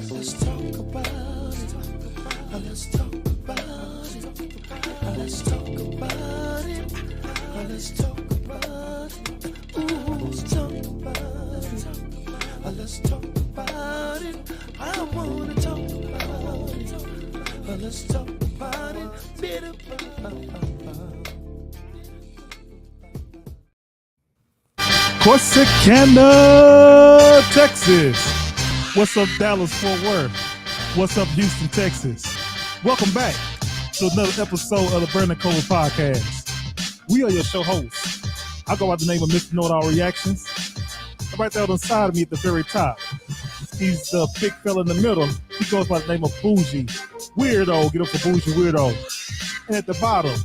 Let's talk about it. Let's talk about it. Let's talk about it. Let's talk about it. Ooh, let's talk about it. Let's talk about it. I wanna talk about it. Let's talk about it. Corsicana, Texas. What's up, Dallas, Fort Worth? What's up, Houston, Texas? Welcome back to another episode of the Burning Cold Podcast. We are your show hosts. I go by the name of Mr. Know It All Reactions. And right there on the side of me at the very top, he's the big fella in the middle. He goes by the name of Bougie Weirdo. Get up for Bougie Weirdo. And at the bottom,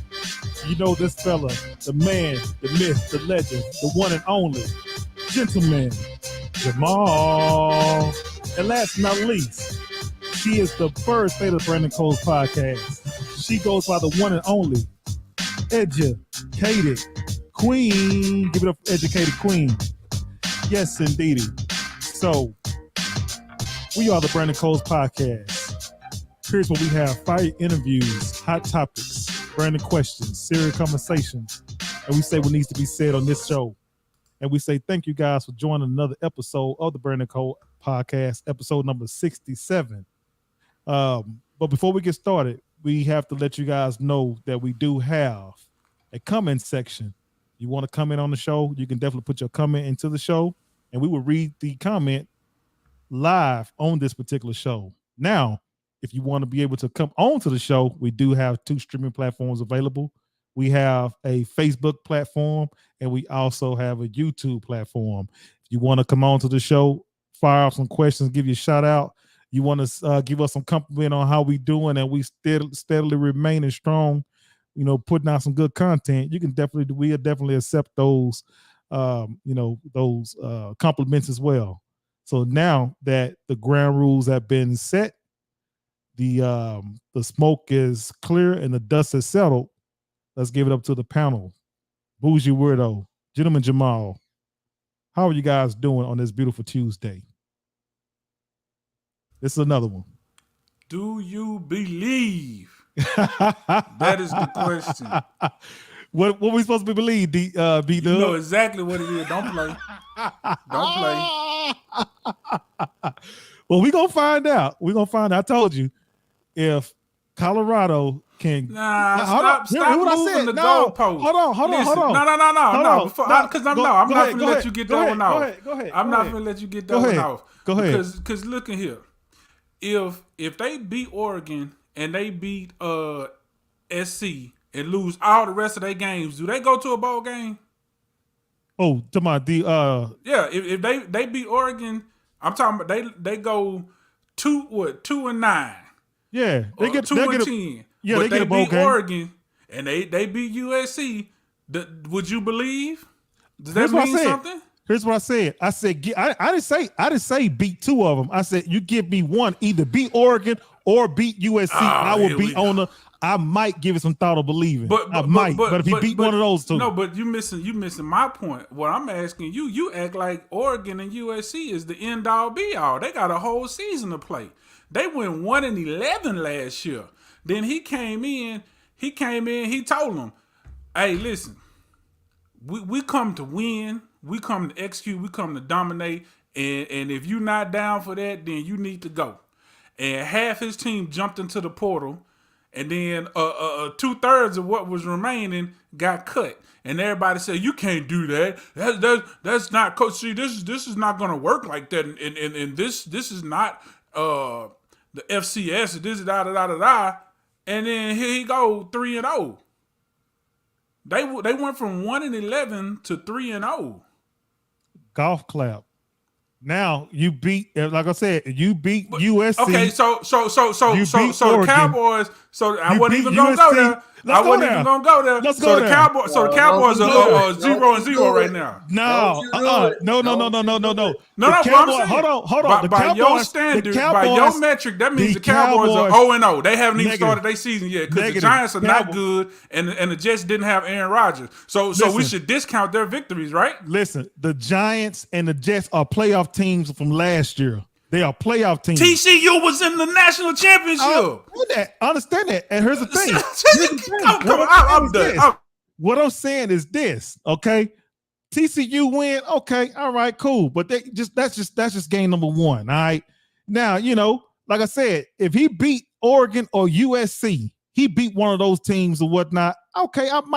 you know this fella, the man, the myth, the legend, the one and only gentleman, Jamal. And last but not least, she is the first fate of Brandon Cole's podcast. She goes by the one and only Educated Queen. Give it up for Educated Queen. Yes, indeedy. So, we are the Brandon Cole's podcast. Here's what we have: fire interviews, hot topics, Brandon questions, serious conversations, and we say what needs to be said on this show. And we say thank you guys for joining another episode of the Brandon Cole Podcast, episode number 67. But before we get started, we have to let you guys know that we do have a comment section. You want to comment on the show, you can definitely put your comment into the show, and we will read the comment live on this particular show. Now, if you want to be able to come on to the show, we do have 2 streaming platforms available. We have a Facebook platform, and we also have a YouTube platform. If you want to come on to the show, fire off some questions, give you a shout out. You want to give us some compliment on how we doing, and we steadily remaining strong, you know, putting out some good content. We'll definitely accept those, those compliments as well. So now that the ground rules have been set, the smoke is clear and the dust has settled, let's give it up to the panel. Bougie Weirdo, Gentleman Jamal, how are you guys doing on this beautiful Tuesday? This is another one. Do you believe? That is the question. What we supposed to believe, B-Dub? You know exactly what it is. Don't play. Don't play. Well, we're going to find out. I told you, if Colorado can... Stop moving the goalpost. Hold on. No. Because I'm not going to let you get that one off. Go ahead. I'm not going to let you get that one off. Go ahead. Because look in here. If they beat Oregon and they beat SC and lose all the rest of their games, do they go to a bowl game? Oh, to my yeah. If they beat Oregon, I'm talking about they go 2-9. Yeah, they get 2-10. Yeah, but they get a bowl beat game. Oregon and they beat USC. Would you believe? Does that mean something? Here's what I said. I didn't say beat 2 of them. I said you give me one, either beat Oregon or beat USC. I will be on the. I might give it some thought of believing. But if he beat one of those 2, no. But you missing my point. What I'm asking you act like Oregon and USC is the end all be all. They got a whole season to play. They went 1-11 last year. Then he came in. He told them, "Hey, listen, we come to win. We come to execute. We come to dominate. And if you're not down for that, then you need to go." And half his team jumped into the portal, and then 2/3 of what was remaining got cut. And everybody said, "You can't do that. That's not coach. See, this is not going to work like that. And this is not the FCS. This is da. And then here he go 3-0. They went from 1-11 to 3-0. Golf clap. Now you beat, like I said, you beat USC. Okay, so the So I You wasn't beat even gonna go USC. there. Let's I go wasn't there. even gonna go there. Let's So go the there. Cowboys, so the Cowboys are 0-0 right now. No, no. No, The what I'm Cowboys. saying. Hold on. The By your Cowboys. standard, the by your Cowboys, metric, that means the the Cowboys are Cowboys- 0-0. They haven't even Negative. started their season yet because the Negative. Giants are not Cowboy- good, and the Jets didn't have Aaron Rodgers. So we Listen. should discount their victories, right? Listen, the Giants and the Jets are playoff teams from last year. They are playoff teams. TCU was in the national championship. I understand that. And here's the thing. I'm done. What I'm saying is this, okay? TCU win, okay, all right, cool. But that's just game number one. All right. Now, like I said, if he beat Oregon or USC, he beat one of those teams or whatnot. Okay, I'm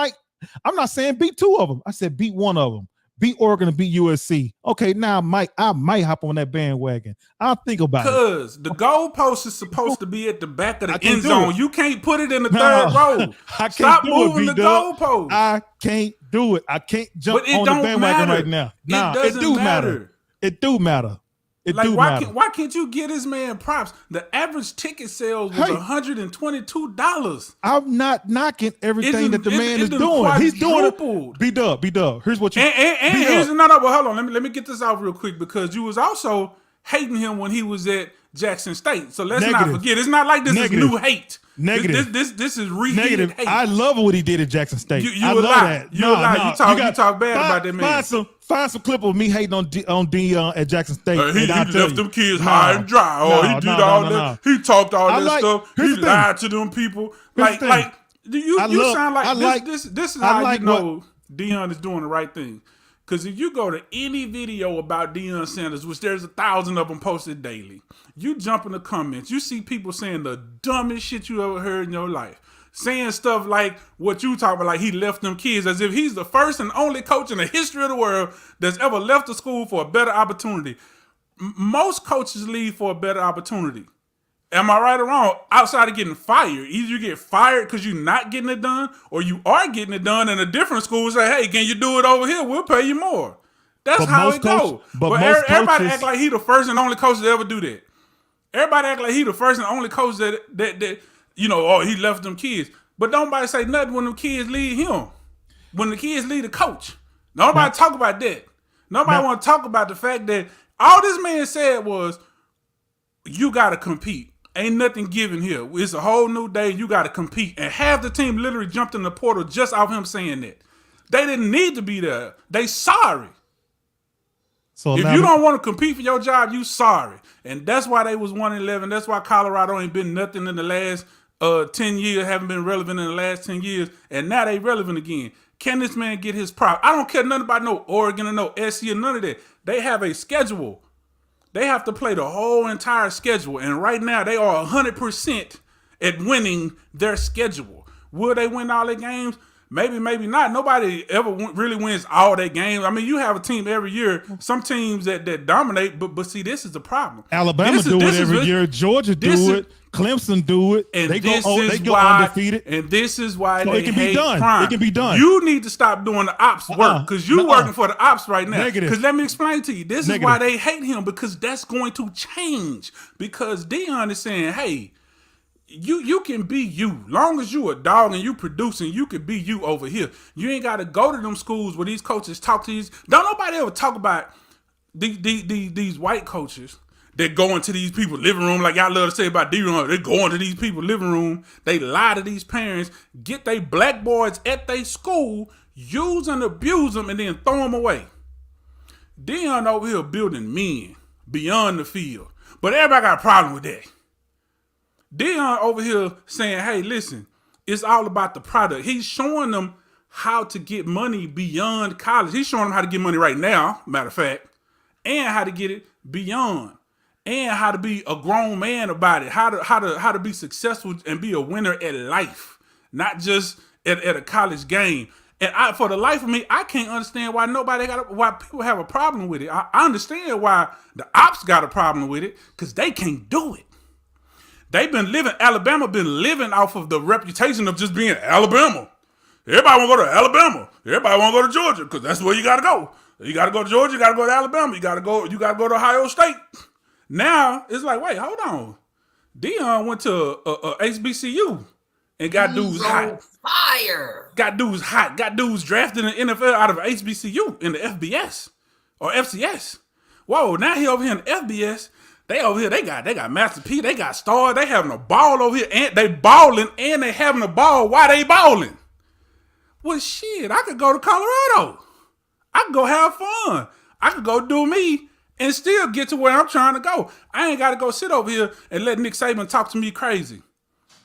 not saying beat two of them. I said beat one of them. Beat Oregon and beat USC. Okay, now I might hop on that bandwagon. I'll think about it. Because the goalpost is supposed to be at the back of the end do zone. it. You can't put it in the third row. I can't Stop do moving it, the B-Dub. goalpost. I can't do it. I can't jump But it on the don't bandwagon matter. right now. Nah, It doesn't do matter. It do matter. It Like do why matter. why can't you get this man props? The average ticket sales was Hey. $122. I'm not knocking everything that the man is done doing. He's doing quadrupled. it. B-Dub. Here's what you And B-Dub. here's another. Well, hold on. Let me get this out real quick because you was also hating him when he was at Jackson State. So let's Negative. not forget. It's not like this Negative. is new hate. Negative. This is reheated Negative. hate. I love what he did at Jackson State. You I a love lie. that. You a lie. You talk bad about that man. Find some clip of me hating on Dion at Jackson State. He and I'll tell left you. them kids high and dry. He did all that. He talked all that stuff. He here's the thing. lied to them people. Here's the Like thing. you love- sound I like like- this is I how like you know Dion is doing the right thing. Because if you go to any video about Deion Sanders, which there's 1,000 of them posted daily, you jump in the comments, you see people saying the dumbest shit you ever heard in your life. Saying stuff like what you talk about, like he left them kids, as if he's the first and only coach in the history of the world that's ever left the school for a better opportunity. Most coaches leave for a better opportunity. Am I right or wrong? Outside of getting fired, either you get fired because you're not getting it done, or you are getting it done, and a different school say, "Hey, can you do it over here? We'll pay you more." That's But how most it goes. but But most everybody coaches- act like he the first and only coach to ever do that. Everybody act like he the first and only coach that he left them kids. But nobody say nothing when them kids lead him. When the kids lead the coach. Nobody talk about that. Nobody want to talk about the fact that all this man said was, you got to compete. Ain't nothing given here. It's a whole new day. You got to compete. And half the team literally jumped in the portal just off him saying that. They didn't need to be there. They sorry. So If now you don't want to compete for your job, you sorry. And that's why they was 1-11. That's why Colorado ain't been nothing in the last 10 years, haven't been relevant in the last 10 years. And now they relevant again. Can this man get his prop? I don't care nothing about no Oregon or no SC or none of that. They have a schedule. They have to play the whole entire schedule. And right now, they are 100% at winning their schedule. Will they win all their games? Maybe, maybe not. Nobody ever really wins all their games. I mean, you have a team every year. Some teams that dominate, but see, this is the problem. Alabama do it every year. Georgia do it. Clemson do it. And they this go is why, why, undefeated. and this is why So they it can be hate done. crime. It can be done. You need to stop doing the ops work because you're working for the ops right now. Negative. Because let me explain to you. This Negative. is why they hate him, because that's going to change. Because Deion is saying, hey, you can be you. Long as you a dog and you producing, you can be you over here. You ain't got to go to them schools where these coaches talk to these. Don't nobody ever talk about these white coaches that go into these people's living room, like y'all love to say about D-Run. They go into these people's living room, they lie to these parents, get they black boys at their school, use and abuse them, and then throw them away. Deion over here building men beyond the field. But everybody got a problem with that. Deion over here saying, hey, listen, it's all about the product. He's showing them how to get money beyond college. He's showing them how to get money right now, matter of fact, and how to get it beyond. And how to be a grown man about it, how to be successful and be a winner at life, not just at a college game. And for the life of me, I can't understand why why people have a problem with it. I understand why the ops got a problem with it, because they can't do it. Alabama been living off of the reputation of just being Alabama. Everybody want to go to Alabama. Everybody want to go to Georgia, because that's where you got to go. You got to go to Georgia. You got to go to Alabama. You got to go to Ohio State. Now, it's like, wait, hold on. Deion went to HBCU. and got He's dudes on hot. fire. Got dudes hot. Got dudes drafted in the NFL out of HBCU in the FBS or FCS. Whoa, now he over here in the FBS. They over here, they got Master P, they got stars, they having a ball over here, and they balling, and they having a ball while they balling. Well, shit, I could go to Colorado. I could go have fun. I could go do me and still get to where I'm trying to go. I ain't got to go sit over here and let Nick Saban talk to me crazy.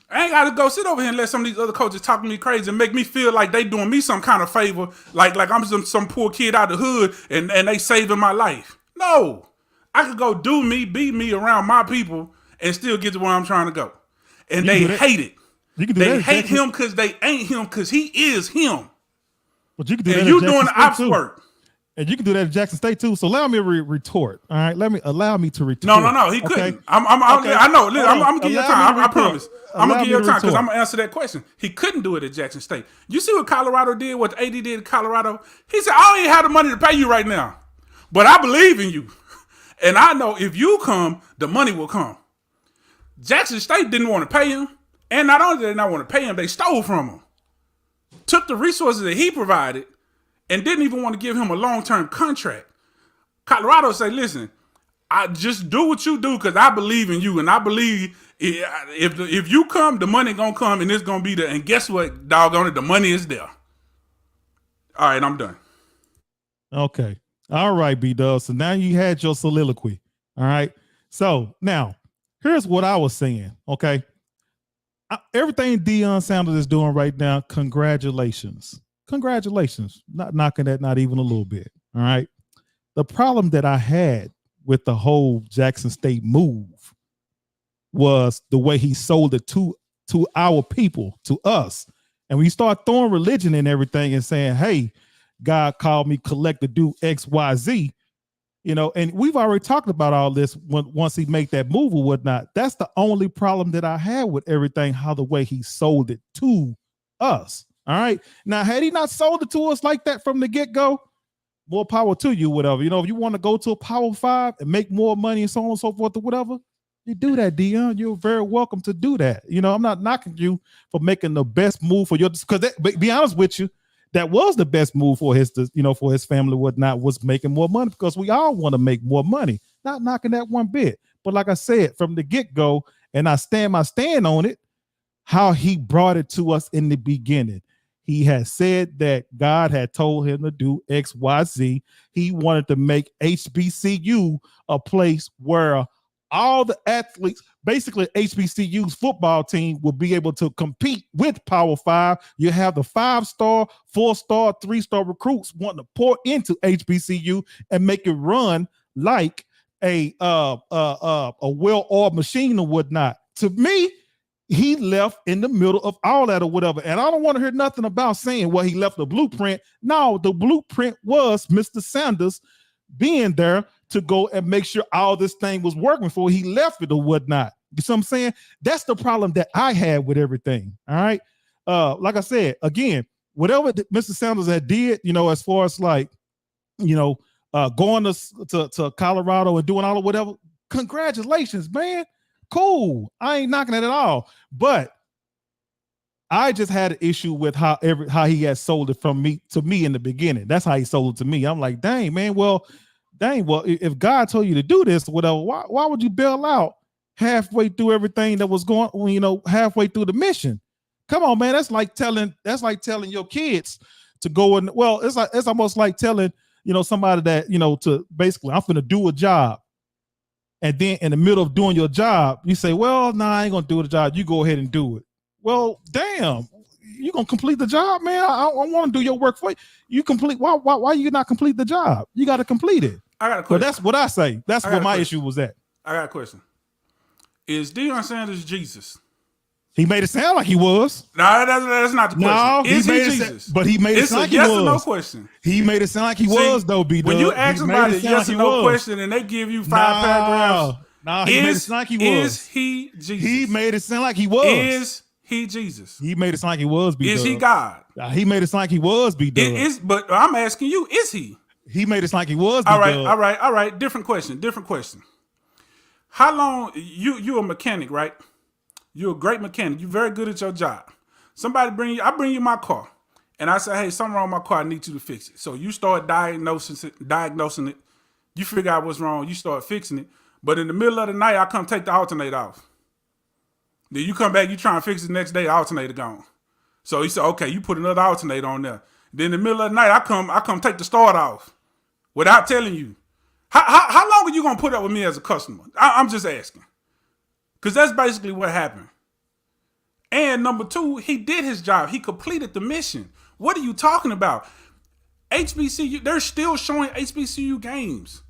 I ain't got to go sit over here and let some of these other coaches talk to me crazy and make me feel like they doing me some kind of favor, like I'm some poor kid out of the hood and they saving my life. No. I could go do me, be me around my people and still get to where I'm trying to go. And they hate it. They hate him because they ain't him because he is him. But you can do and that. You doing the opposite work. And you can do that at Jackson State too. So allow me to retort. All right, allow me to retort. No, he couldn't. Okay. I know. I'm gonna give you time. I promise. I'm gonna give you time because I'm gonna answer that question. He couldn't do it at Jackson State. You see what Colorado did? What AD did in Colorado? He said, "I don't even have the money to pay you right now, but I believe in you, and I know if you come, the money will come." Jackson State didn't want to pay him, and not only did they not want to pay him, they stole from him, took the resources that he provided, and didn't even want to give him a long-term contract. Colorado say, listen, I just do what you do because I believe in you, and I believe if you come, the money gonna come, and it's gonna be there. And guess what, doggone it, the money is there. All right, I'm done. Okay. All right, B-Dub. So now you had your soliloquy. All right. So now, here's what I was saying, okay? Everything Deion Sanders is doing right now, congratulations. Congratulations. Not knocking that, not even a little bit. All right. The problem that I had with the whole Jackson State move was the way he sold it to our people, to us. And we start throwing religion in everything and saying, hey, God called me collect to do XYZ, and we've already talked about all this once he made that move or whatnot. That's the only problem that I had with everything, how the way he sold it to us. All right. Now, had he not sold it to us like that from the get-go, more power to you, whatever. If you want to go to a Power 5 and make more money and so on and so forth or whatever, you do that, Deion. You're very welcome to do that. I'm not knocking you for making the best move for your, because be honest with you, that was the best move for his, for his family, whatnot, was making more money because we all want to make more money. Not knocking that one bit. But like I said, from the get-go, and I stand on it, how he brought it to us in the beginning. He had said that God had told him to do X, Y, Z. He wanted to make HBCU a place where all the athletes, basically HBCU's football team, will be able to compete with Power 5. You have the 5-star, 4-star, 3-star recruits wanting to pour into HBCU and make it run like a well-oiled machine or whatnot. To me, he left in the middle of all that or whatever. And I don't want to hear nothing about saying, well, he left the blueprint. No, the blueprint was Mr. Sanders being there to go and make sure all this thing was working before he left it or whatnot. You see what I'm saying? That's the problem that I had with everything. All right. Like I said, again, whatever Mr. Sanders had did, as far as like, going to Colorado and doing all of whatever, congratulations, man. Cool. I ain't knocking it at all. But I just had an issue with how he had sold it from me to me in the beginning. That's how he sold it to me. I'm like, dang, man. Well, if God told you to do this or whatever, why would you bail out halfway through everything that was going, halfway through the mission? Come on, man. That's like telling your kids to go and, well, it's almost like telling, somebody that, to basically, I'm going to do a job. And then in the middle of doing your job, you say, well, nah, I ain't going to do the job. You go ahead and do it. Well, damn, you going to complete the job, man. I want to do your work for you. You complete. Why you not complete the job? You got to complete it. I got a question. But that's what I say. That's what my issue was at. I got a question. Is Deion Sanders Jesus? He made it sound like he was. No, that's not the question. No, is he Jesus? But he made it sound like he was. It's a yes or no question. He made it sound like he was, though, B-Dub. When you ask somebody a yes or no question and they give you 5 paragraphs, he made it sound like he was. Is he Jesus? He made it sound like he was. Is he Jesus? He made it sound like he was, B-Dub. Is he God? He made it sound like he was, B-Dub. But I'm asking you, is he? He made it sound like he was, B-Dub. All right. Different question. How long, you a mechanic, right? You're a great mechanic. You're very good at your job. Somebody I bring you my car. And I say, hey, something wrong with my car. I need you to fix it. So you start diagnosing it. You figure out what's wrong. You start fixing it. But in the middle of the night, I come take the alternator off. Then you come back, you try and fix it the next day, the alternator gone. So he said, okay, you put another alternator on there. Then in the middle of the night, I come take the start off without telling you. How long are you going to put up with me as a customer? I'm just asking. Because that's basically what happened. And number two, he did his job. He completed the mission. What are you talking about? HBCU, they're still showing HBCU games.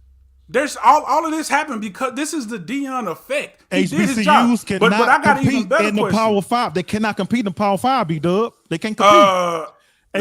There's all of this happened because this is the Deion effect. He did his job. HBCUs But I cannot got an even compete better in the question. Power 5. They cannot compete in the Power 5, B-Dub. They can't compete.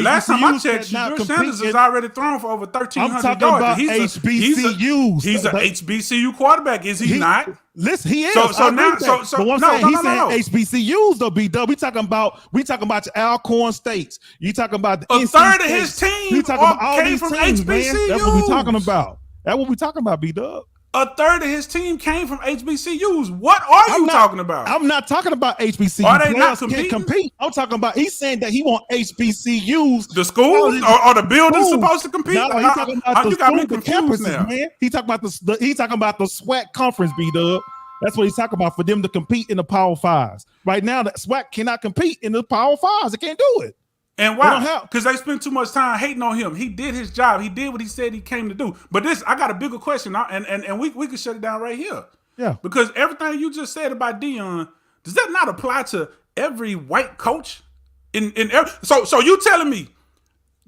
Last time I HBCUs checked, cannot Drew compete Sanders in- has already thrown for over I'm 1,300 talking yards. about HBCUs. He's an HBCU quarterback, is he not? Listen, he is. So I agree now- with that. so- but one no, saying, no, he no, said no. HBCUs though, B-Dub. We talking about your Alcorn States. You talking about the A NC third of States. his team We talking about all came these from teams, man. That's what we talking HBCUs. about. That's what we talking about, B-Dub. A third of his team came from HBCUs. What are you talking about? I'm not talking about HBCUs. Are they not Players can't competing? compete. I'm talking about. He's saying that he want HBCUs. The schools or the buildings Schools. supposed to compete? No, he's talking about the you got me schools, the confused campuses, now. man. He talking about he's talking about the SWAC conference, B-Dub. That's what he's talking about for them to compete in the Power Fives. Right now, the SWAC cannot compete in the Power Fives. They can't do it. And They don't why? have- Because they spend too much time hating on him. He did his job. He did what he said he came to do. But I got a bigger question, and we can shut it down right here. Yeah. Because everything you just said about Deion, does that not apply to every white coach? So you telling me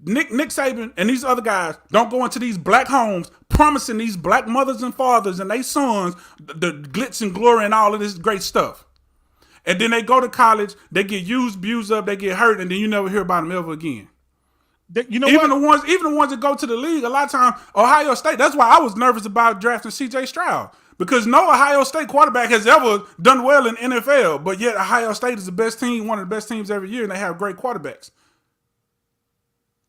Nick Saban and these other guys don't go into these black homes promising these black mothers and fathers and their sons the glitz and glory and all of this great stuff. And then they go to college, they get used, abused up, they get hurt, and then you never hear about them ever again. You know Even what? the ones that go to the league, a lot of times Ohio State. That's why I was nervous about drafting C.J. Stroud, because no Ohio State quarterback has ever done well in NFL. But yet Ohio State is the best team, one of the best teams every year, and they have great quarterbacks.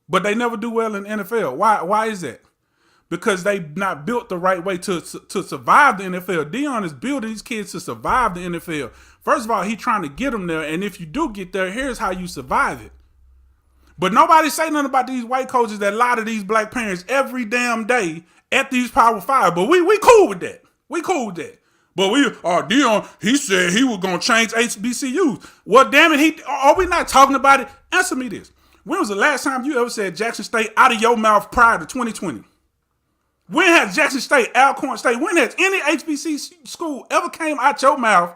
But they never do well in NFL. Why is that? Because they not built the right way to survive the NFL. Deion is building these kids to survive the NFL. First of all, he's trying to get them there, and if you do get there, here's how you survive it. But nobody say nothing about these white coaches that lie to these black parents every damn day at these Power 5. But we cool with that. We cool with that. But Deion, he said he was gonna change HBCUs. Well, damn it, are we not talking about it? Answer me this. When was the last time you ever said Jackson State out of your mouth prior to 2020? When has Jackson State, Alcorn State, when has any HBCU school ever came out your mouth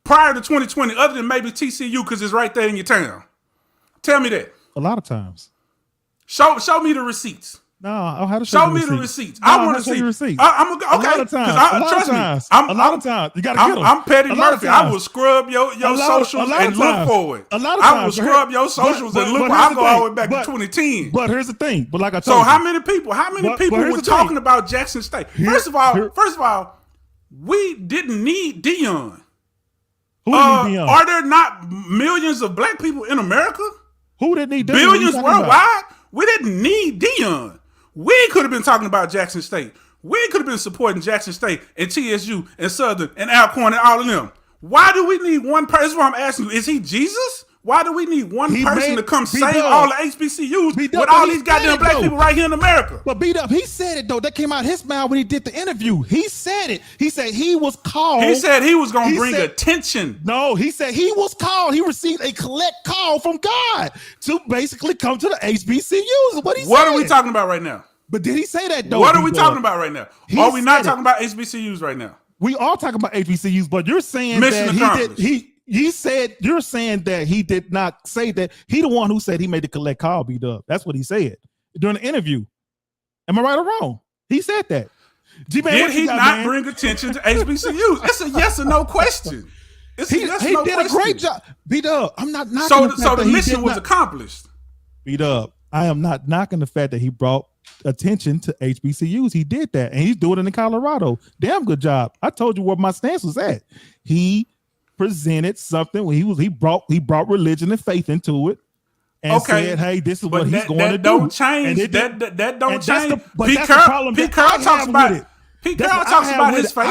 prior to 2020 other than maybe TCU because it's right there in your town? Tell me that. A lot of times. Show me the receipts. No, I'll have to Show me the receipts. I want to see. receipts. I'm okay. A lot of times. Trust me. A lot of times. You gotta get them. I'm Petty A lot of Murphy. I times. will scrub your socials and look for it. A lot of I will times. scrub your socials and look. I'll go all the way back to 2010. But here's the thing. But like I told So you. how many people here's were the talking thing. about Jackson State? First of all, we didn't need Deion. Who didn't need Deion? Are there not millions of black people in America? Who didn't need Deion? Billions What are you talking worldwide? We didn't need Deion. We could have been talking about Jackson State. We could have been supporting Jackson State and TSU and Southern and Alcorn and all of them. Why do we need one person? That's what I'm asking you. Is he Jesus? Why do we need one person to come save all the HBCUs with all these goddamn black people right here in America? But B-Dub, he said it though. That came out his mouth when he did the interview. He said it. He said he was called. He said he was going to bring attention. No, he said he was called. He received a collect call from God to basically come to the HBCUs. What he said. What are we talking about right now? But did he say that though? What are we B-Dub? talking about right now? Are we not talking about HBCUs right now? We are talking about HBCUs, but you're saying Mission that accomplished. he said you're saying that he did not say that. He the one who said he made the collect call, B-Dub. That's what he said during the interview. Am I right or wrong? He said that. G-Man, Did what you he got, not man? bring attention to HBCUs? It's a yes or no question. It's a He yes or did no a question. great job. B-Dub, I'm not knocking So the fact the that he mission did was not- accomplished. B-Dub, I am not knocking the fact that he brought attention to HBCUs. He did that, and he's doing it in Colorado. Damn good job. I told you where my stance was at. He presented something when he brought religion and faith into it, and said, "Hey, this is what he's going to do." Don't change. And That don't change. But that's the problem. Pete Carroll talks about it. Pete Carroll talks about his faith.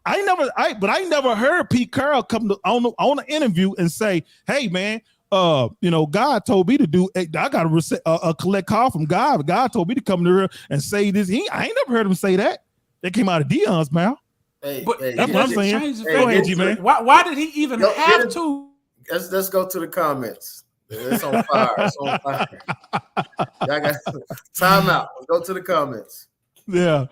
I never heard Pete Carroll come on the interview and say, "Hey, man, God told me to do. I got to collect call from God. God told me to come to her and say this. I ain't never heard him say that. That came out of Dion's mouth. But that's what I'm saying. Go ahead, G-Man. Why did he even have to? Let's go to the comments. It's on fire. It's on fire. I got time out. Let's go to the comments. Yeah.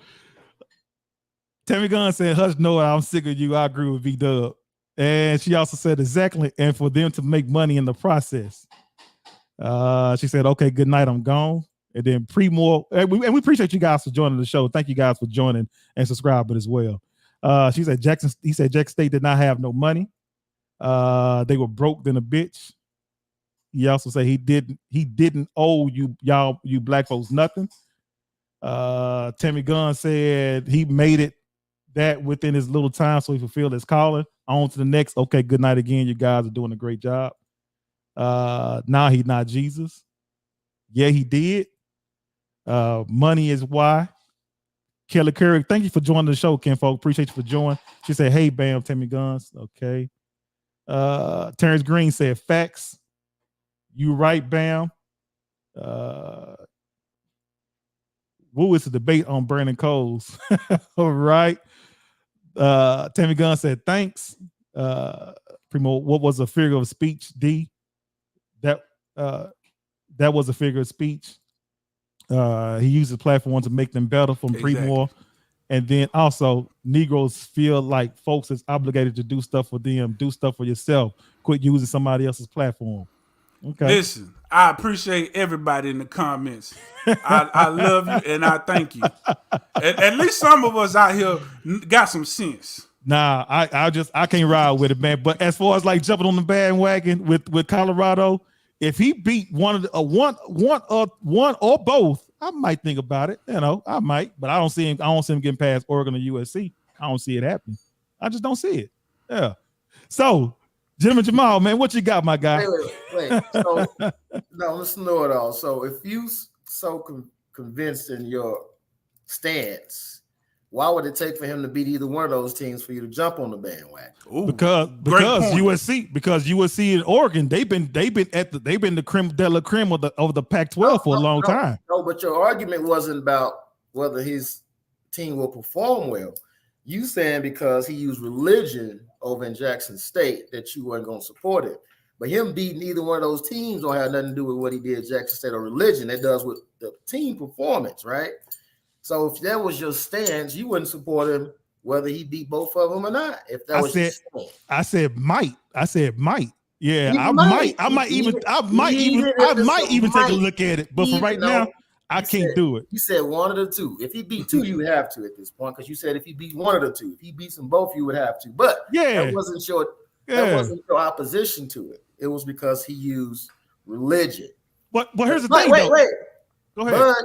Tammy Gunn said, "Hush, no, I'm sick of you. I agree with V-Dub." And she also said, exactly, and for them to make money in the process. She said, "Okay, good night. I'm gone." And then Primo, and we appreciate you guys for joining the show. Thank you guys for joining and subscribing as well. He said Jackson State did not have no money. They were broke than a bitch. He also said he didn't owe you black folks nothing. Tammy Gunn said he made it that within his little time, so he fulfilled his calling. On to the next. Okay, good night again. You guys are doing a great job. Now he's not Jesus. Yeah, he did. Money is why. Kelly Curry, thank you for joining the show, Ken folk. Appreciate you for joining. She said, "Hey, Bam, Tammy Guns." Okay. Terrence Green said, "Facts. You right, Bam." Woo is a debate on burning coals. All right. Tammy Gunn said, "Thanks." Primo, what was a figure of speech? D. That was a figure of speech. He used the platform to make them better from Primo. And then also, Negroes feel like folks is obligated to do stuff for them. Do stuff for yourself. Quit using somebody else's platform. Okay. Listen, I appreciate everybody in the comments. I love you and I thank you. At least some of us out here got some sense. Nah, I can't ride with it, man. But as far as like jumping on the bandwagon with Colorado, if he beat one or both, I might think about it. I might, but I don't see him getting past Oregon or USC. I don't see it happening. I just don't see it. Yeah. So, Jim Jamal, man, what you got, my guy? Wait. So, no, let's know it all. So, if you so convinced in your stance, why would it take for him to beat either one of those teams for you to jump on the bandwagon? Ooh, because USC and Oregon, they've been the creme de la creme of the Pac-12 for a long time. No, but your argument wasn't about whether his team will perform well. You saying because he used religion over in Jackson State that you weren't going to support it. But him beating either one of those teams don't have nothing to do with what he did at Jackson State or religion. It does with the team performance, right? So if that was your stance, you wouldn't support him whether he beat both of them or not. If that was your stance. I said might. Yeah, I might even take a look at it. But for right now, I can't do it. You said one of the two. If he beat two, you would have to at this point, because you said if he beat one of the two. If he beats them both, you would have to. But that wasn't your opposition to it. It was because he used religion. But here's the thing. Wait. Go ahead. But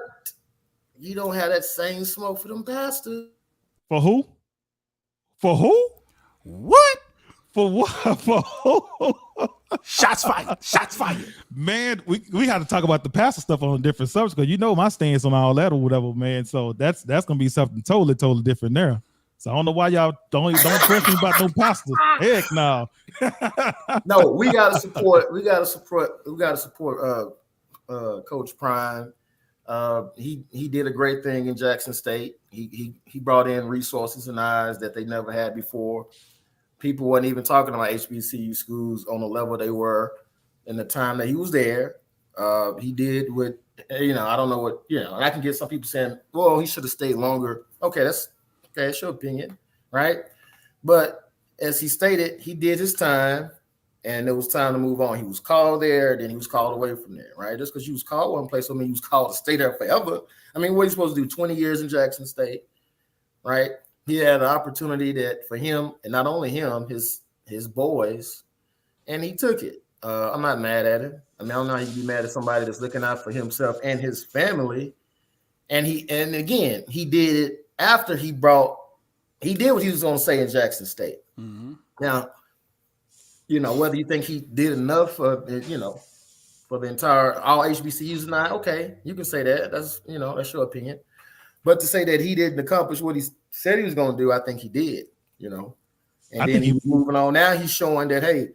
you don't have that same smoke for them pastors. For who? What? For what? For who? Shots fired. Man, we have to talk about the pastor stuff on a different subject, because my stance on all that or whatever, man. So that's gonna be something totally different there. So I don't know why y'all don't press me about no pastors. Heck no. No, we gotta support Coach Prime. He did a great thing in Jackson State. He brought in resources and eyes that they never had before. People weren't even talking about HBCU schools on the level they were in the time that he was there. He did with, I don't know what, I can get some people saying, well, he should have stayed longer. Okay, that's your opinion, right? But as he stated, he did his time, and it was time to move on. He was called there, then he was called away from there, right? Just because you was called one place, I mean, he was called to stay there forever. I mean, what are you supposed to do? 20 years in Jackson State, right? He had an opportunity that for him, and not only him, his boys, and he took it. I'm not mad at him. I mean, I don't know how you be mad at somebody that's looking out for himself and his family. And again, he did it after he did what he was going to say in Jackson State. Mm-hmm. Now, whether you think he did enough for the entire all HBCUs or not, okay, you can say that. That's your opinion. But to say that he didn't accomplish what he said he was going to do, I think he did. And then he was moving on. Now he's showing that, hey,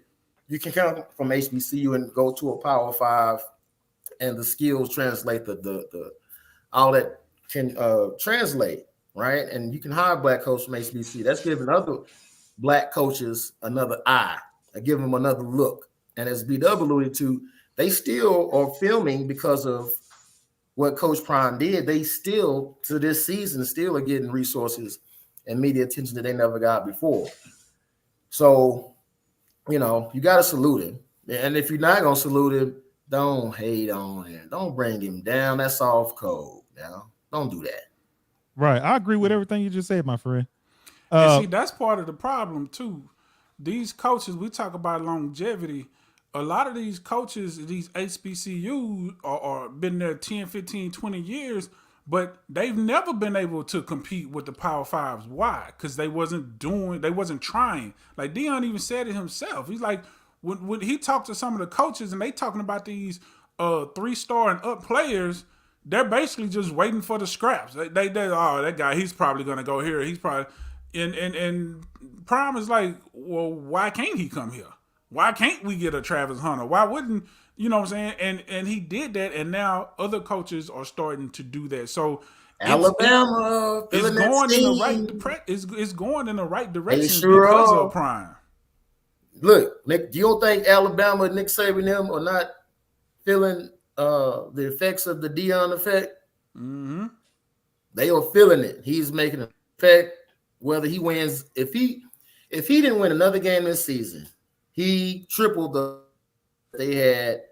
you can come from HBCU and go to a Power 5, and the skills translate the all that can translate, right? And you can hire black coach from HBC. That's giving other black coaches another eye. I give them another look. And as B-Dub alluded to, they still are filming because of what Coach Prime did. They still, to this season, still are getting resources and media attention that they never got before. So, you got to salute him. And if you're not going to salute him, don't hate on him. Don't bring him down. That's soft code. Don't do that. Right. I agree with everything you just said, my friend. And see, that's part of the problem, too. These coaches, we talk about longevity. A lot of these coaches, these HBCUs, are been there 10, 15, 20 years, but they've never been able to compete with the Power Fives. Why? Because they wasn't trying. Like Deion even said it himself. He's like, when he talked to some of the coaches and they talking about these 3-star and up players, they're basically just waiting for the scraps. They that guy, he's probably gonna go here. He's probably and Prime is like, well, why can't he come here? Why can't we get a Travis Hunter? Why wouldn't, you know what I'm saying? And he did that, and now other coaches are starting to do that. So Alabama it's going in the right it's going in the right direction sure because are. of Prime. Look, Nick, you don't think Alabama, Nick Saban, them are not feeling the effects of the Deion effect? Mm-hmm. They are feeling it. He's making an effect. Whether he wins, if he didn't win another game this season, he tripled the they had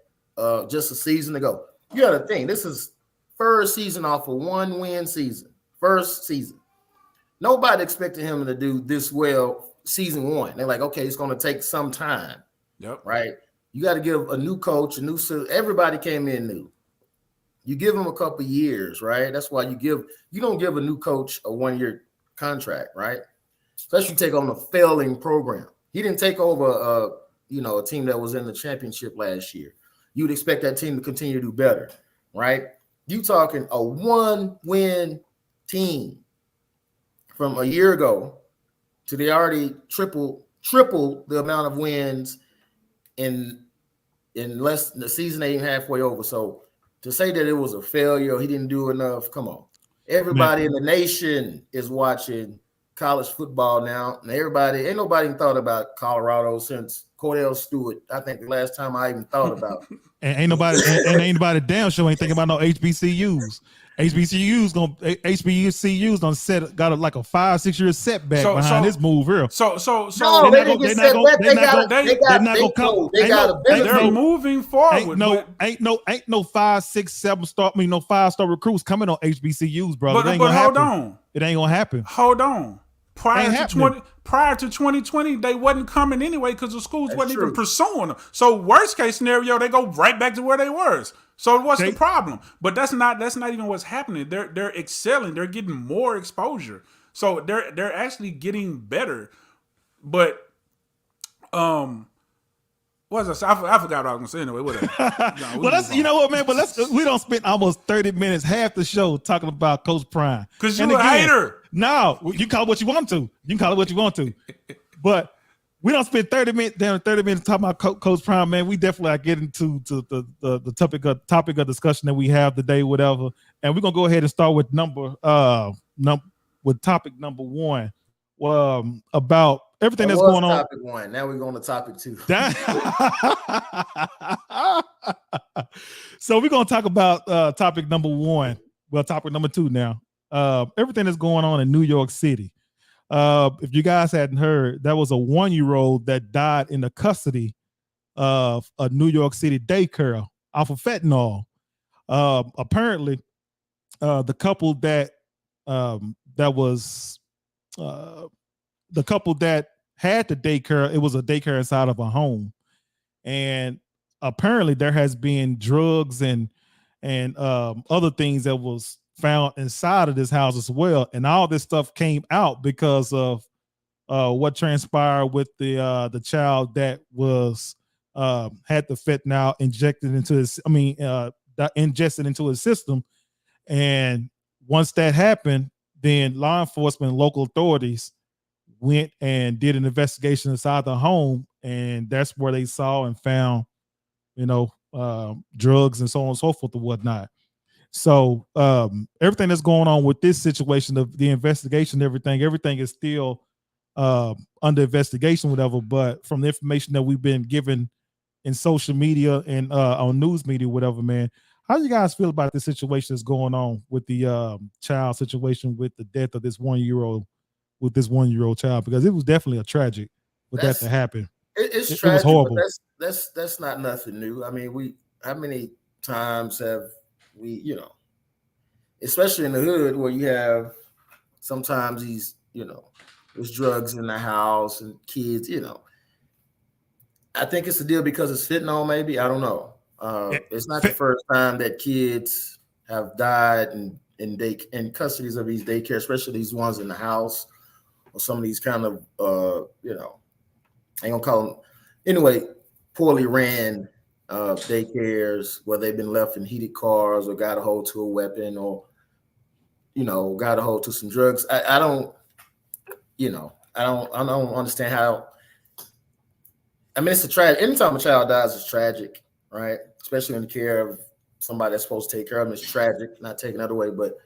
just a season ago. You got to think, this is first season off a 1-win season. First season. Nobody expected him to do this well season 1. They're like, okay, it's going to take some time. Yep. Right? You got to give a new coach, everybody came in new. You give them a couple years, right? That's why you don't give a new coach a 1-year contract, right? Especially take on a failing program. He didn't take over a team that was in the championship last year. You'd expect that team to continue to do better, right? You talking a 1-win team from a year ago to they already triple the amount of wins in less the season ain't halfway over. So to say that it was a failure, he didn't do enough, come on. Everybody in the nation is watching college football now, and ain't nobody thought about Colorado since Cordell Stewart. I think the last time I even thought about it. And ain't nobody damn sure ain't thinking about no HBCUs. HBCUs got like a 5-6 year setback behind this move here. So no, they didn't get setback. They got a they're moving forward. Ain't no 5, 6, 7-star. No 5-star recruits coming on HBCUs, brother. But hold on, it ain't gonna happen. Hold on. Prior to 2020, they wasn't coming anyway because the schools wasn't even pursuing them. So worst case scenario, they go right back to where they were. So what's the problem? But that's not even what's happening. They're excelling. They're getting more exposure. So they're actually getting better. But what was I forgot what I was gonna say anyway. Whatever. Well, you know what, man. But we don't spend almost 30 minutes, half the show, talking about Coach Prime. Because you're a hater. No, you call it what you want to. You can call it what you want to. But we don't spend 30 minutes talking about Coach Prime, man. We definitely are getting to the topic of discussion that we have today, whatever. And we're gonna go ahead and start with topic number 1. About everything that's going on. Topic 1. Now we're going to topic 2. So we're gonna talk about topic number 1. Well, topic number 2 now. Everything that's going on in New York City. If you guys hadn't heard, there was a 1-year-old that died in the custody of a New York City daycare off of fentanyl. Apparently, the couple that had the daycare, it was a daycare inside of a home, and apparently there has been drugs and other things that was found inside of this house as well, and all this stuff came out because of what transpired with the child that was had the fentanyl ingested into his system. And once that happened, then law enforcement and local authorities went and did an investigation inside the home and that's where they saw and found, drugs and so on and so forth and whatnot. So everything that's going on with this situation of the investigation, everything is still under investigation, whatever. But from the information that we've been given in social media and on news media, whatever, man, how do you guys feel about the situation that's going on with the child situation with the death of this 1 year old with this 1 year old child? Because it was definitely a tragic for that to That's happen. it's It was tragic, but horrible. that's not nothing new. I mean, we how many times have we, especially in the hood where you have sometimes these, there's drugs in the house and kids. I think it's a deal because it's fentanyl, maybe. I don't know. Eh, It's not the fe- first time that kids have died in custodies of these daycare, especially these ones in the house or some of these kind of I ain't gonna call them anyway, poorly ran daycares where they've been left in heated cars or got a hold to a weapon or got a hold to some drugs. I don't I don't understand how. I mean, it's a tragic. Anytime a child dies, it's tragic, right? Especially in the care of somebody that's supposed to take care of them. It's tragic. Not taking that away, but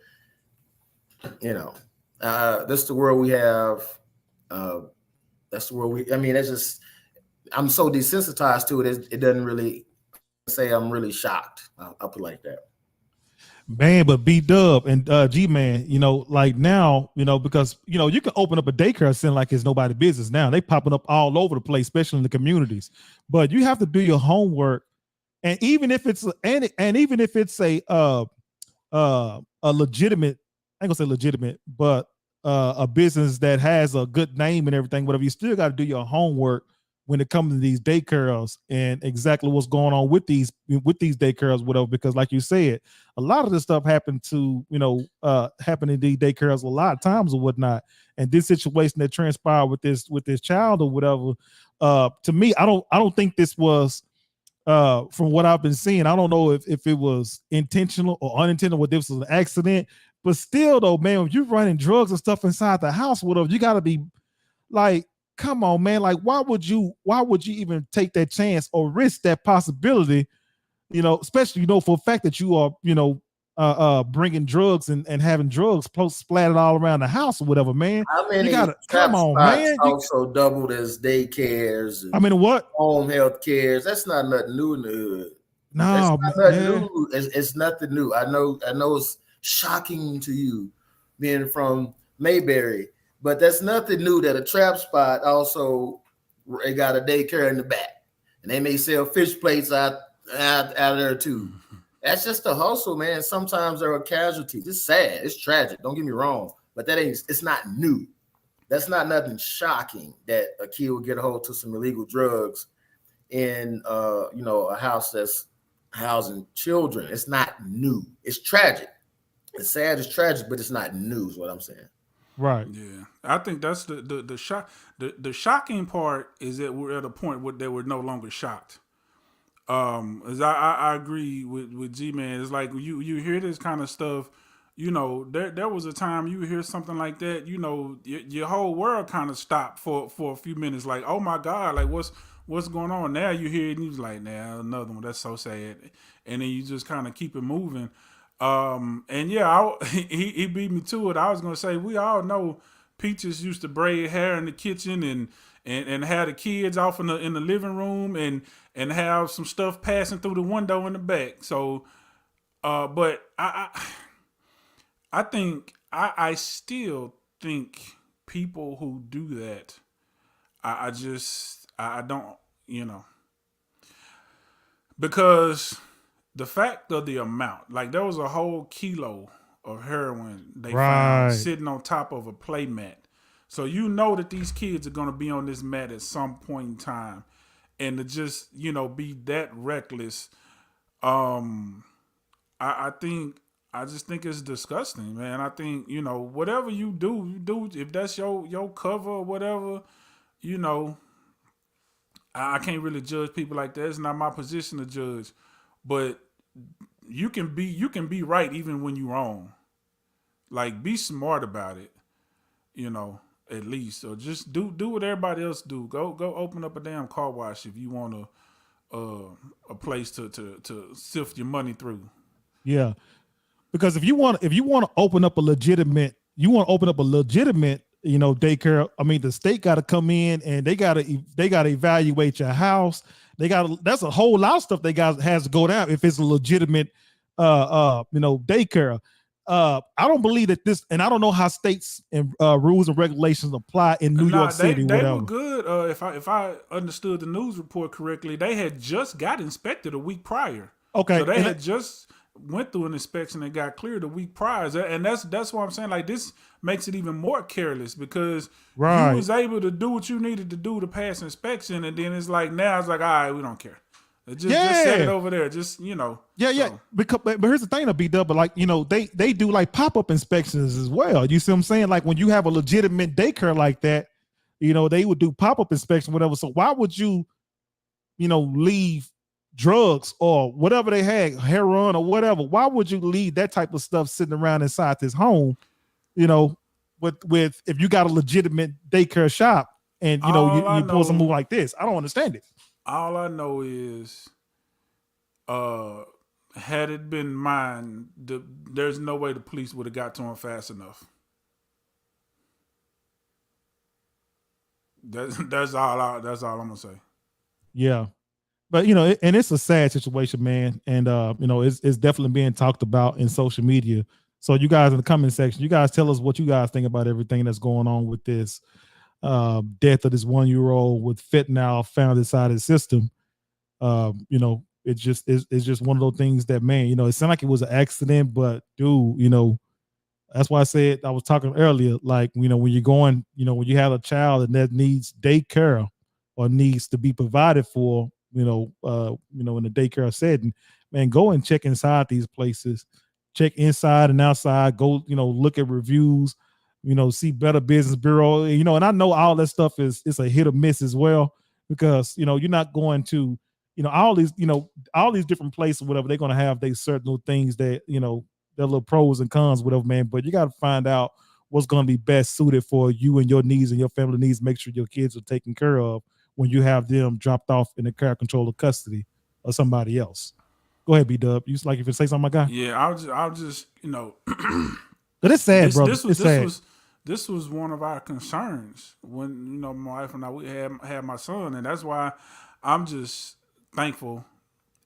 this is the world we have. That's the world we. I mean, it's just. I'm so desensitized to it. It doesn't really say I'm really shocked. I'll put it like that. Man, but B Dub and G Man, like now, because you can open up a daycare center like it's nobody business now. They popping up all over the place, especially in the communities. But you have to do your homework, and even if it's and even if it's a legitimate, I ain't gonna say legitimate, but a business that has a good name and everything, whatever, you still got to do your homework when it comes to these daycares and exactly what's going on with these daycares, whatever. Because like you said, a lot of this stuff happened to happen in these daycares a lot of times or whatnot. And this situation that transpired with this child or whatever, to me, I don't think this was from what I've been seeing. I don't know if it was intentional or unintentional, what this was an accident. But still though, man, if you're running drugs and stuff inside the house, whatever, you gotta be like, come on, man. Like, why would you even take that chance or risk that possibility? Especially, for the fact that you are, bringing drugs and having drugs splattered all around the house or whatever, man. How You many gotta come trap on, spots man. also doubled as daycares I and mean, what? home health cares? That's not nothing new in the hood. That's No, not nothing yeah, new. It's nothing new. I know it's shocking to you being from Mayberry, but that's nothing new that a trap spot also they got a daycare in the back. And they may sell fish plates out there too. That's just a hustle, man. Sometimes there are casualties. It's sad. It's tragic. Don't get me wrong. But it's not new. That's not nothing shocking that a kid would get a hold to some illegal drugs in a house that's housing children. It's not new. It's tragic. It's sad, it's tragic, but it's not new, is what I'm saying. right, Yeah, I think that's the shock. The shocking part is that we're at a point where they were no longer shocked. As I agree with G Man. It's like you hear this kind of stuff. There was a time you hear something like that. Your whole world kind of stopped for a few minutes. Like, oh my God, like what's going on? Now you hear it and you're like, nah, another one. That's so sad. And then you just kind of keep it moving. And yeah, he beat me to it. I was gonna say we all know Peaches used to braid hair in the kitchen and have the kids off in the living room and have some stuff passing through the window in the back. So, but I think I still think people who do that, I don't because the fact of the amount, like there was a whole kilo of heroin they found right. sitting on top of a play mat. So that these kids are gonna be on this mat at some point in time, and to just be that reckless, I think I just think it's disgusting, man. I think whatever you do if that's your cover or whatever, you know I can't really judge people like that. It's not my position to judge, but you can be right even when you're wrong. Like be smart about it. You know, at least. Or just do what everybody else do. Go open up a damn car wash if you want a place to sift your money through. Yeah, because if you want to open up a legitimate, daycare. I mean, the state got to come in and they got to evaluate your house. That's a whole lot of stuff they got has to go down if it's a legitimate daycare. I don't believe that this, and I don't know how states and rules and regulations apply in New York City. They whatever. were good. If I understood the news report correctly, they had just got inspected a week prior. Okay, so they had just went through an inspection and got cleared a week prior, and that's why I'm saying like this makes it even more careless because you was able to do what you needed to do to pass inspection, and then it's like now it's like all right, we don't care. Just set it over there. Just Yeah. Because but here's the thing, to be double. Like they do like pop-up inspections as well. You see what I'm saying? Like when you have a legitimate daycare like that, they would do pop-up inspection, whatever. So why would you, leave drugs or whatever they had, heroin or whatever? Why would you leave that type of stuff sitting around inside this home? With if you got a legitimate daycare shop and you pull some move like this, I don't understand it. All I know is, had it been mine, there's no way the police would have got to him fast enough. That's all I'm gonna say. Yeah, but and it's a sad situation, man, and it's definitely being talked about in social media. So you guys in the comment section, you guys tell us what you guys think about everything that's going on with this death of this 1-year-old with fentanyl found inside his system. It's just one of those things that, man, it sounded like it was an accident, but dude, that's why I said, I was talking earlier, like, when you're going, when you have a child and that needs daycare or needs to be provided for, in the daycare setting, man, go and check inside these places, check inside and outside, go, look at reviews, see Better Business Bureau, and I know all that stuff is a hit or miss as well, because, you're not going to, all these different places, whatever, they're going to have they certain things that, their little pros and cons, whatever, man, but you got to find out what's going to be best suited for you and your needs and your family needs. Make sure your kids are taken care of when you have them dropped off in the care, control, or custody of somebody else. Go ahead, B-Dub. You like if you say something, my guy? Yeah, I'll just But it's sad, bro. This was one of our concerns when my wife and I we had my son, and that's why I'm just thankful.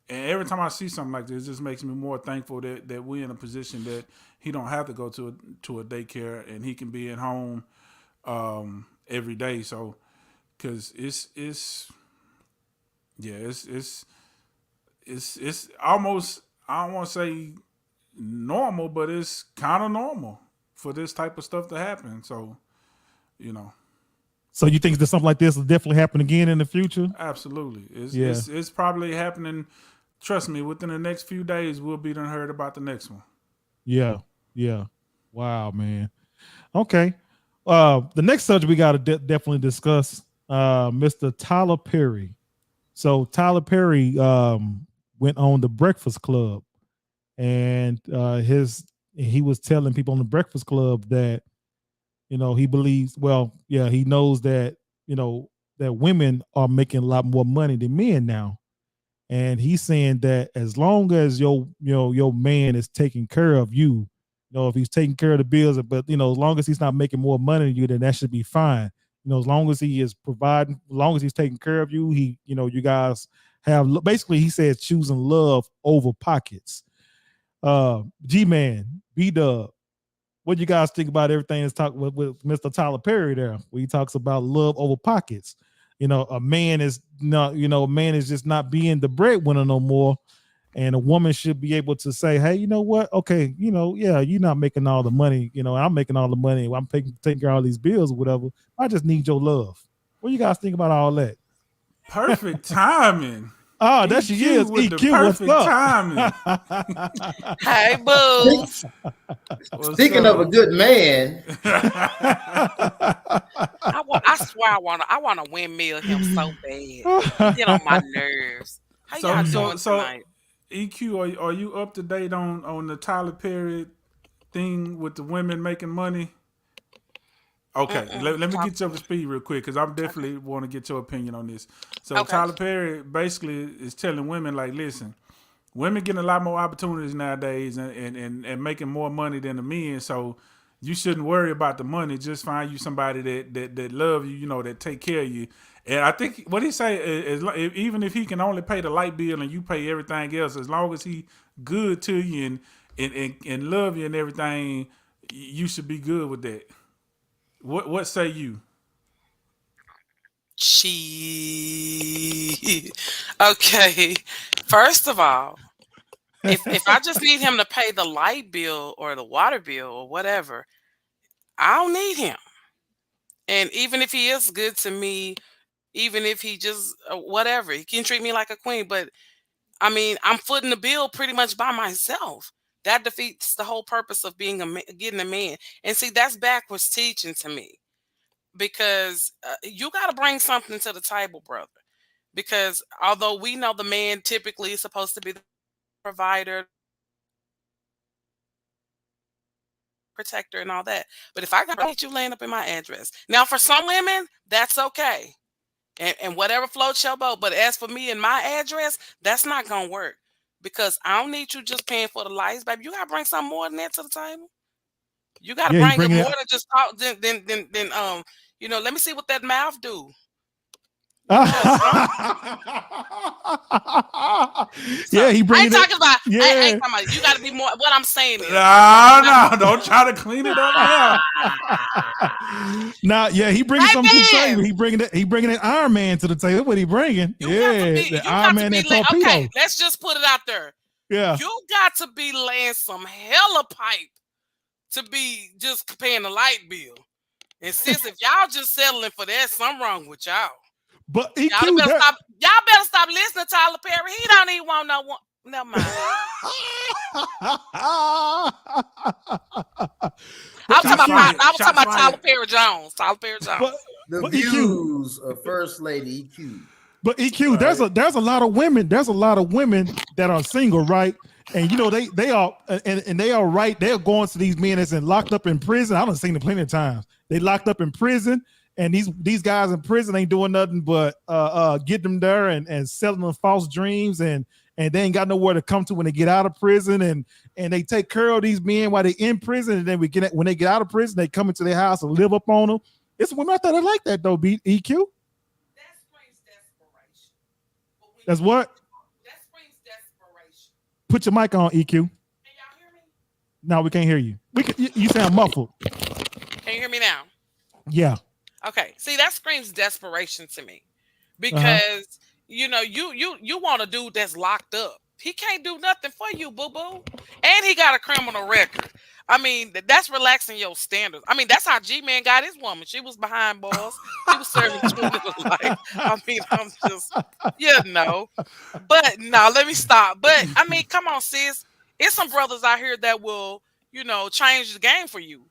And every time I see something like this, it just makes me more thankful that we're in a position that he don't have to go to a daycare and he can be at home every day. So, because it's almost, I don't want to say normal, but it's kind of normal for this type of stuff to happen. So, So you think that something like this will definitely happen again in the future? Absolutely. It's probably happening. Trust me, within the next few days, we'll be done heard about the next one. Yeah. Wow, man. Okay. The next subject we got to definitely discuss, Mr. Tyler Perry. So Tyler Perry went on the Breakfast Club, and he was telling people on the Breakfast Club that he believes, he knows that that women are making a lot more money than men now, and he's saying that as long as your man is taking care of you, if he's taking care of the bills, but as long as he's not making more money than you, then that should be fine. As long as he is providing, as long as he's taking care of you, you guys have, basically, he says, choosing love over pockets. G-Man, B-Dub, what do you guys think about everything that's talking with Mr. Tyler Perry there, where he talks about love over pockets? A man is just not being the breadwinner no more, and a woman should be able to say, hey, you know what? Okay, you're not making all the money. I'm making all the money. I'm taking care of all these bills or whatever. I just need your love. What do you guys think about all that? Perfect timing. Oh, that she is. EQ, what's up? Timing. Hey, boo. Speaking of a good man, I swear I want to windmill him so bad. Get on my nerves. How y'all doing tonight? EQ, are you up to date on the Tyler Perry thing with the women making money? Okay, Mm-mm. let me Talk get you to up to me. speed real quick because I'm Okay. definitely want to get your opinion on this. So Okay. Tyler Perry basically is telling women like, listen, women getting a lot more opportunities nowadays and making more money than the men. So you shouldn't worry about the money. Just find you somebody that love you, that take care of you. And I think what he say is even if he can only pay the light bill and you pay everything else, as long as he good to you and love you and everything, you should be good with that. What say you? She. Okay. First of all, if I just need him to pay the light bill or the water bill or whatever, I don't need him. And even if he is good to me, even if he just whatever, he can treat me like a queen. But I mean, I'm footing the bill pretty much by myself. That defeats the whole purpose of being getting a man. And see, that's backwards teaching to me because you got to bring something to the table, brother. Because although we know the man typically is supposed to be the provider, protector, and all that, but if I got you laying up in my address, now for some women, that's okay. And whatever floats your boat. But as for me and my address, that's not gonna work because I don't need you just paying for the lights, baby. You gotta bring something more than that to the table. You gotta Yeah, he bring it bringing more it. than just talk. Then let me see what that mouth do. Something. Yeah, he I ain't bringing it. talking about. I ain't Yeah. talking about. You gotta be more. What I'm saying is, you No, gotta, no, don't try to clean it up now. Nah, yeah, he bringing something to the baby. table. He bringing an Iron Man to the table. What he bringing? Yeah, the You Iron got to Man be and torpedo. okay, let's just put it out there. Yeah. You got to be laying some hella pipe to be just paying the light bill. And sis, if y'all just settling for that, something wrong with y'all. But Y'all EQ better that. stop. Y'all better stop listening to Tyler Perry. He don't even want no one. Never mind. but Shots EQ, fired. I was talking Shots about Tyler fired. Perry Jones. Tyler Perry but Jones. The but EQ, views of First Lady EQ. but EQ, there's Right. a lot of women. There's a lot of women that are single, right? And they are and they are right. They are going to these men that's in locked up in prison. I done seen them plenty of times. They locked up in prison, and these guys in prison ain't doing nothing but get them there and selling them false dreams and they ain't got nowhere to come to when they get out of prison and they take care of these men while they in prison and then when they get out of prison they come into their house and live up on them. It's women out there that like that though. EQ. That screams desperation. But when That's you what. that screams desperation. Put your mic on, EQ. Can y'all hear me? No, we can't hear you. You sound muffled. Can you hear me now? Yeah. Okay. See, that screams desperation to me. Uh huh. Because you want a dude that's locked up. He can't do nothing for you, boo boo. And he got a criminal record. I mean, that's relaxing your standards. I mean, that's how G Man got his woman. She was behind bars. She was serving 20 to life. I mean, I'm just, But no, let me stop. But I mean, come on, sis. It's some brothers out here that will, change the game for you.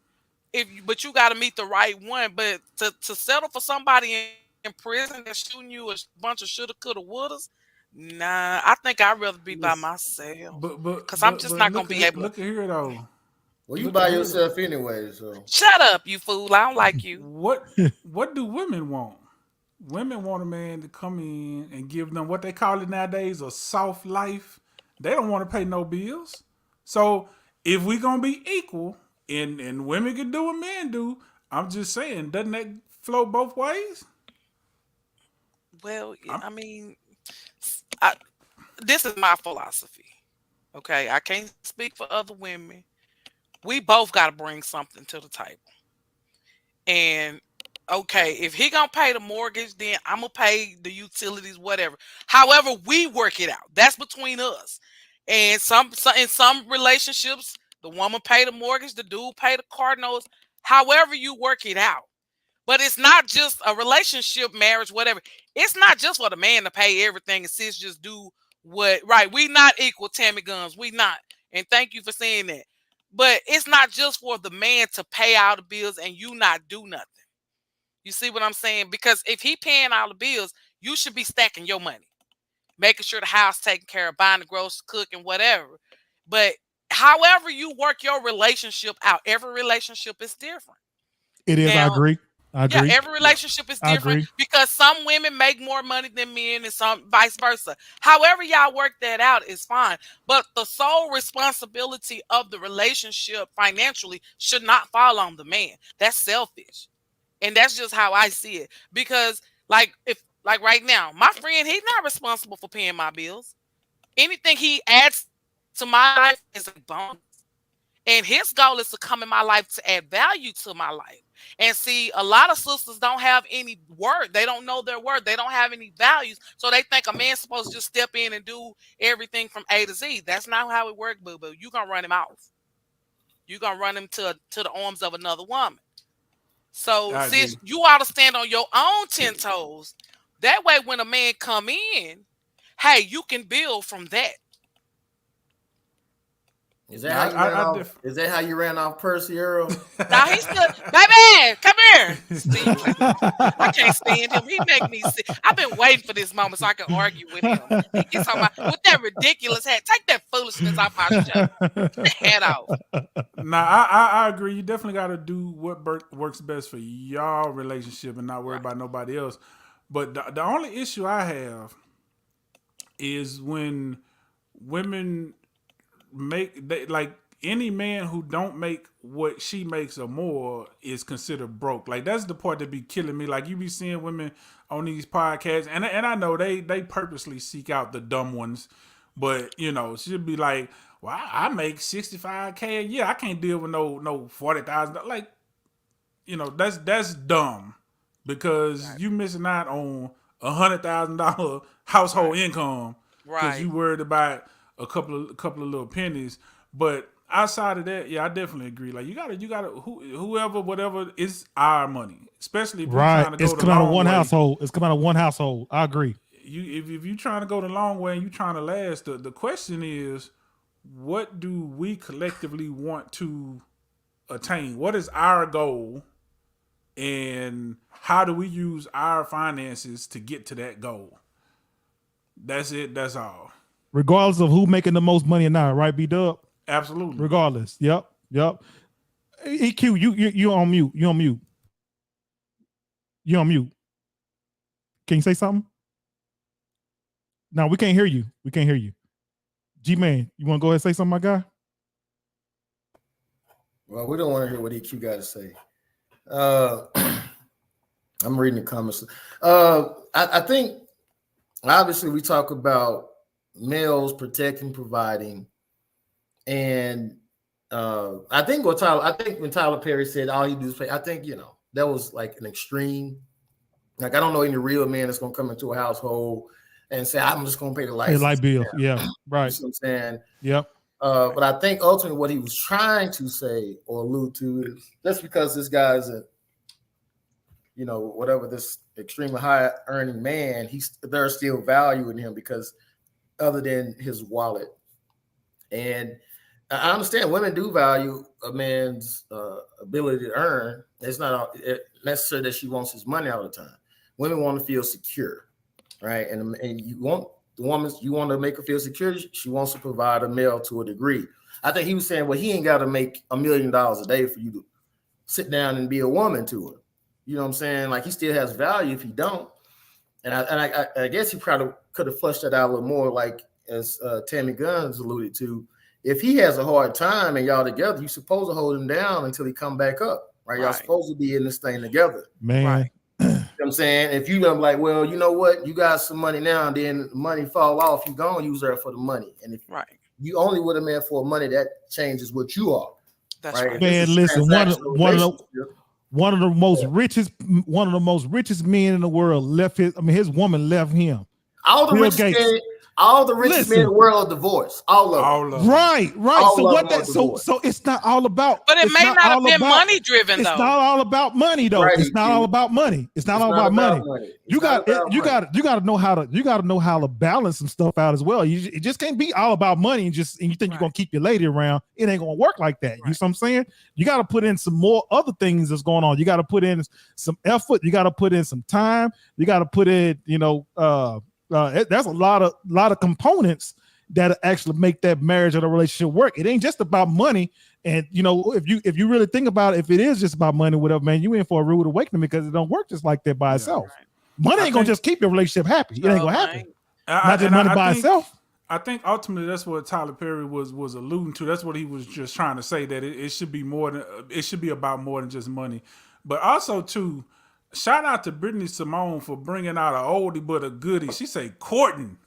But you got to meet the right one. But to settle for somebody in prison that's shooting you a bunch of shoulda, coulda, wouldas, nah. I think I'd rather be by Listen. myself But because but I'm but just but not gonna be able to. look at here though. Well, you Look at by here though. yourself anyway, so Shut up, you fool! I don't like you. What do women want? Women want a man to come in and give them what they call it nowadays a soft life. They don't want to pay no bills. So if we gonna be equal and women can do what men do, I'm just saying, doesn't that flow both ways? Well, I'm, I mean, I, this is my philosophy. Okay, I can't speak for other women. We both got to bring something to the table. And okay, if he gonna pay the mortgage, then I'm gonna pay the utilities, whatever. However, we work it out. That's between us. And in some relationships, the woman pay the mortgage, the dude pay the car notes. However, you work it out. But it's not just a relationship, marriage, whatever. It's not just for the man to pay everything and sis just do what right. We not equal Tammy Guns. We not. And thank you for saying that. But it's not just for the man to pay all the bills and you not do nothing. You see what I'm saying? Because if he paying all the bills, you should be stacking your money, making sure the house taken care of, buying the groceries, cooking, whatever. But however you work your relationship out, every relationship is different. It is. I And agree. I yeah, agree. every relationship is I different agree. because some women make more money than men and some vice versa. However, y'all work that out is fine. But the sole responsibility of the relationship financially should not fall on the man. That's selfish. And that's just how I see it. Because like right now, my friend, he's not responsible for paying my bills. Anything he adds to my life is a bonus. And his goal is to come in my life to add value to my life. And see, a lot of sisters don't have any word. They don't know their word. They don't have any values. So they think a man's supposed to just step in and do everything from A to Z. That's not how it works, boo boo. You're going to run him off. You're going to run him to the arms of another woman. So, I agree. sis, you ought to stand on your own 10 toes. That way, when a man come in, hey, you can build from that. Is that how you ran off? Is that how you ran off Percy Earl? Now he's still, baby, come here. Steve, I can't stand him. He make me sick. I've been waiting for this moment so I can argue with him. He gets on my with that ridiculous hat. Take that foolishness off my show. Get the hat off. Nah, I agree. You definitely got to do what works best for y'all relationship and not worry about nobody else. But the only issue I have is when women like any man who don't make what she makes or more is considered broke. Like that's the part that be killing me. Like you be seeing women on these podcasts, and I know they purposely seek out the dumb ones, but you know she'll be like, "Well, I make $65K a year. I can't deal with no $40,000." Like, you know that's dumb because you missing out on $100,000 household income because you worried about a couple of little pennies. But outside of that, yeah, I definitely agree. Like you gotta whoever, whatever, it's our money. Especially if you're trying to go It's the coming out of long one way. household. It's coming out of one household. I agree. If you're trying to go the long way and you're trying to last, the question is, what do we collectively want to attain? What is our goal? And how do we use our finances to get to that goal? That's it. That's all. Regardless of who making the most money or not, right, B-Dub? Absolutely. Regardless. Yep. EQ, you on mute. You on mute. You on mute. Can you say something? No, we can't hear you. We can't hear you. G-Man, you want to go ahead and say something, my guy? Well, we don't want to hear what EQ got to say. I'm reading the comments. I think obviously we talk about males protecting, providing, and I think when Tyler Perry said all he do is pay, I think that was like an extreme. Like I don't know any real man that's gonna come into a household and say I'm just gonna pay the light bill. Yeah, right. You know what I'm saying? Yep. But I think ultimately what he was trying to say or allude to is just because this guy's whatever this extremely high earning man, there's still value in him because other than his wallet. And I understand women do value a man's ability to earn. It's not necessary that she wants his money all the time. Women want to feel secure, right? And you want you want to make her feel secure. She wants to provide a male to a degree. I think he was saying, well, he ain't got to make $1 million a day for you to sit down and be a woman to her. You know what I'm saying? Like he still has value if he don't. And I guess he probably could have flushed that out a little more, like as Tammy Guns alluded to. If he has a hard time and y'all together, you're supposed to hold him down until he come back up, right? Y'all supposed to be in this thing together. Man. Right. You know what I'm saying? If you like, well, you know what? You got some money now, and then the money fall off, you gonna use her for the money. And if you only with a man for money, that changes what you are. That's right. Man, listen, one of the most richest men in the world left his woman left him. All the richest men in the world divorced. All of them. Right. So it's not all about. But it may not have been money driven though. It's not all about money though. Right, it's not all about money. It's not all about money. You got to know how to balance some stuff out as well. It just can't be all about money and you think you're gonna keep your lady around. It ain't gonna work like that. You know what I'm saying? You got to put in some more other things that's going on. You got to put in some effort. You got to put in some time. You got to put in, there's a lot of components that actually make that marriage or the relationship work. It ain't just about money. And if you really think about it, if it is just about money, whatever, man, you in for a rude awakening because it don't work just like that by itself. Right. Money ain't gonna just keep your relationship happy. It ain't gonna happen. Not just money by itself. I think ultimately that's what Tyler Perry was alluding to. That's what he was just trying to say, that it should be more than it should be about more than just money. But also too, shout out to Brittany Simone for bringing out an oldie but a goodie. She say courting.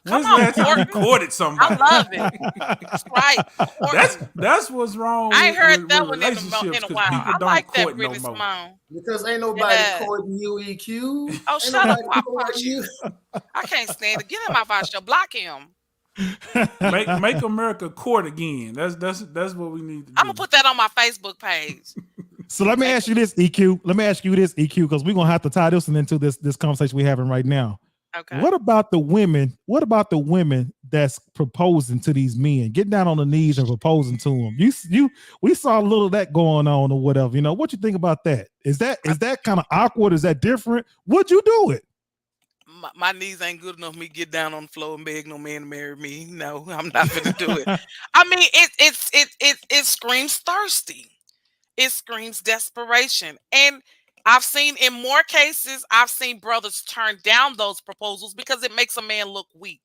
When's the last time you courted somebody? I love it. That's right. That's what's wrong. I ain't heard that one in a while. I like that, Brittany Simone. Because ain't nobody courting you, EQ. Oh, shut up! I can't stand it. Get him off our show. Block him. Make America court again. That's what we need to do. I'm gonna put that on my Facebook page. So let me ask you this, EQ. Let me ask you this, EQ, because we're gonna have to tie this one into this conversation we're having right now. Okay. What about the women? What about the women that's proposing to these men, getting down on the knees and proposing to them? We saw a little of that going on or whatever. What you think about that? Is that kind of awkward? Is that different? Would you do it? My knees ain't good enough for me to get down on the floor and beg no man to marry me. No, I'm not gonna do it. I mean, it screams thirsty. It screams desperation. And I've seen in more cases, brothers turn down those proposals because it makes a man look weak.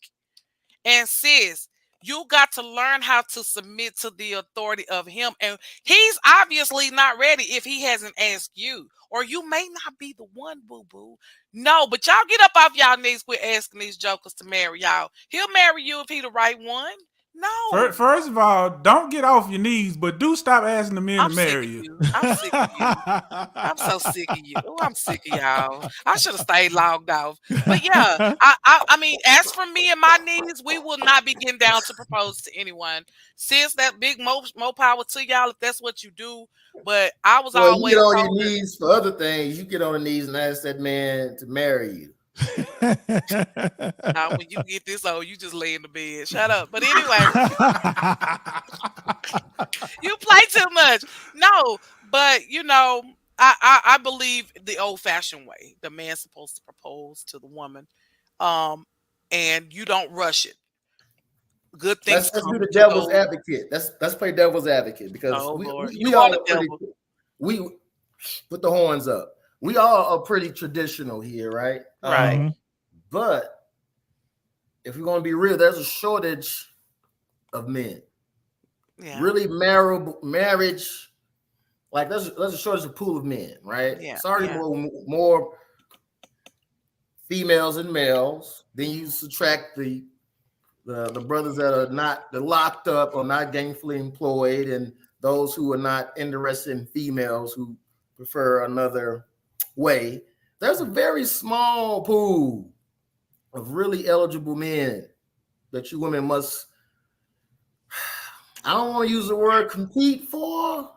And sis, you got to learn how to submit to the authority of him. And he's obviously not ready if he hasn't asked you. Or you may not be the one, boo-boo. No, but y'all get up off y'all knees, quit asking these jokers to marry y'all. He'll marry you if he the right one. No. First of all, don't get off your knees, but do stop asking the men to marry you. I'm sick of you. I'm so sick of you. Oh, I'm sick of y'all. I should have stayed logged off. But yeah, I mean, as for me and my knees, we will not be getting down to propose to anyone. Sis, that big more power to y'all if that's what you do. But I was always you get on your knees for other things. You get on the knees and ask that man to marry you. Now, when you get this old, you just lay in the bed. Shut up. But anyway, you play too much. No, but I believe the old-fashioned way. The man's supposed to propose to the woman, and you don't rush it. Good things. Let's do the devil's advocate. Let's play devil's advocate because we all are pretty. We put the horns up. We all are pretty traditional here, right? Right. But if we're going to be real, there's a shortage of men. Yeah. Really marriage, like there's a shortage of pool of men, right? Yeah. Sorry, more females than males. Then you subtract the brothers that are not locked up or not gainfully employed, and those who are not interested in females who prefer another way. There's a very small pool of really eligible men that you women must, I don't want to use the word compete for,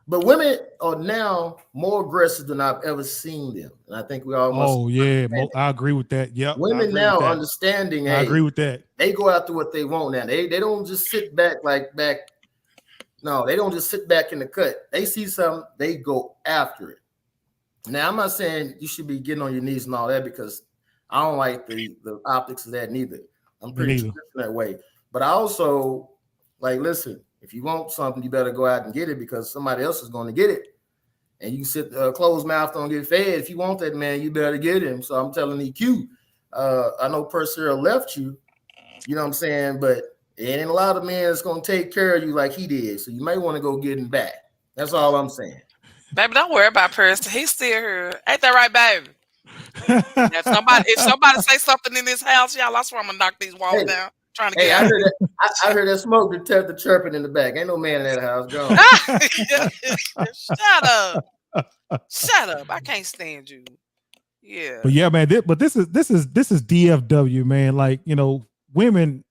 but women are now more aggressive than I've ever seen them. And I think we all must. Oh, yeah. I agree with that. Yep. Women now understanding. I agree with that. They go after what they want now. They don't just sit back No, they don't just sit back in the cut. They see something, they go after it. Now, I'm not saying you should be getting on your knees and all that because I don't like the optics of that neither. I'm pretty traditional that way. But I also listen, if you want something, you better go out and get it because somebody else is going to get it. And you sit closed mouth, don't get fed. If you want that man, you better get him. So I'm telling EQ, I know Persera left you, you know what I'm saying? But it ain't a lot of men that's going to take care of you like he did. So you may want to go get him back. That's all I'm saying. Baby, don't worry about Percy. He's still here. Ain't that right, baby? if somebody say something in this house, y'all, I swear I'm gonna knock these walls down. Trying to get. I heard that smoke detector chirping in the back. Ain't no man in that house. Go. Shut up! I can't stand you. Yeah. But yeah, man. This is DFW, man. Like women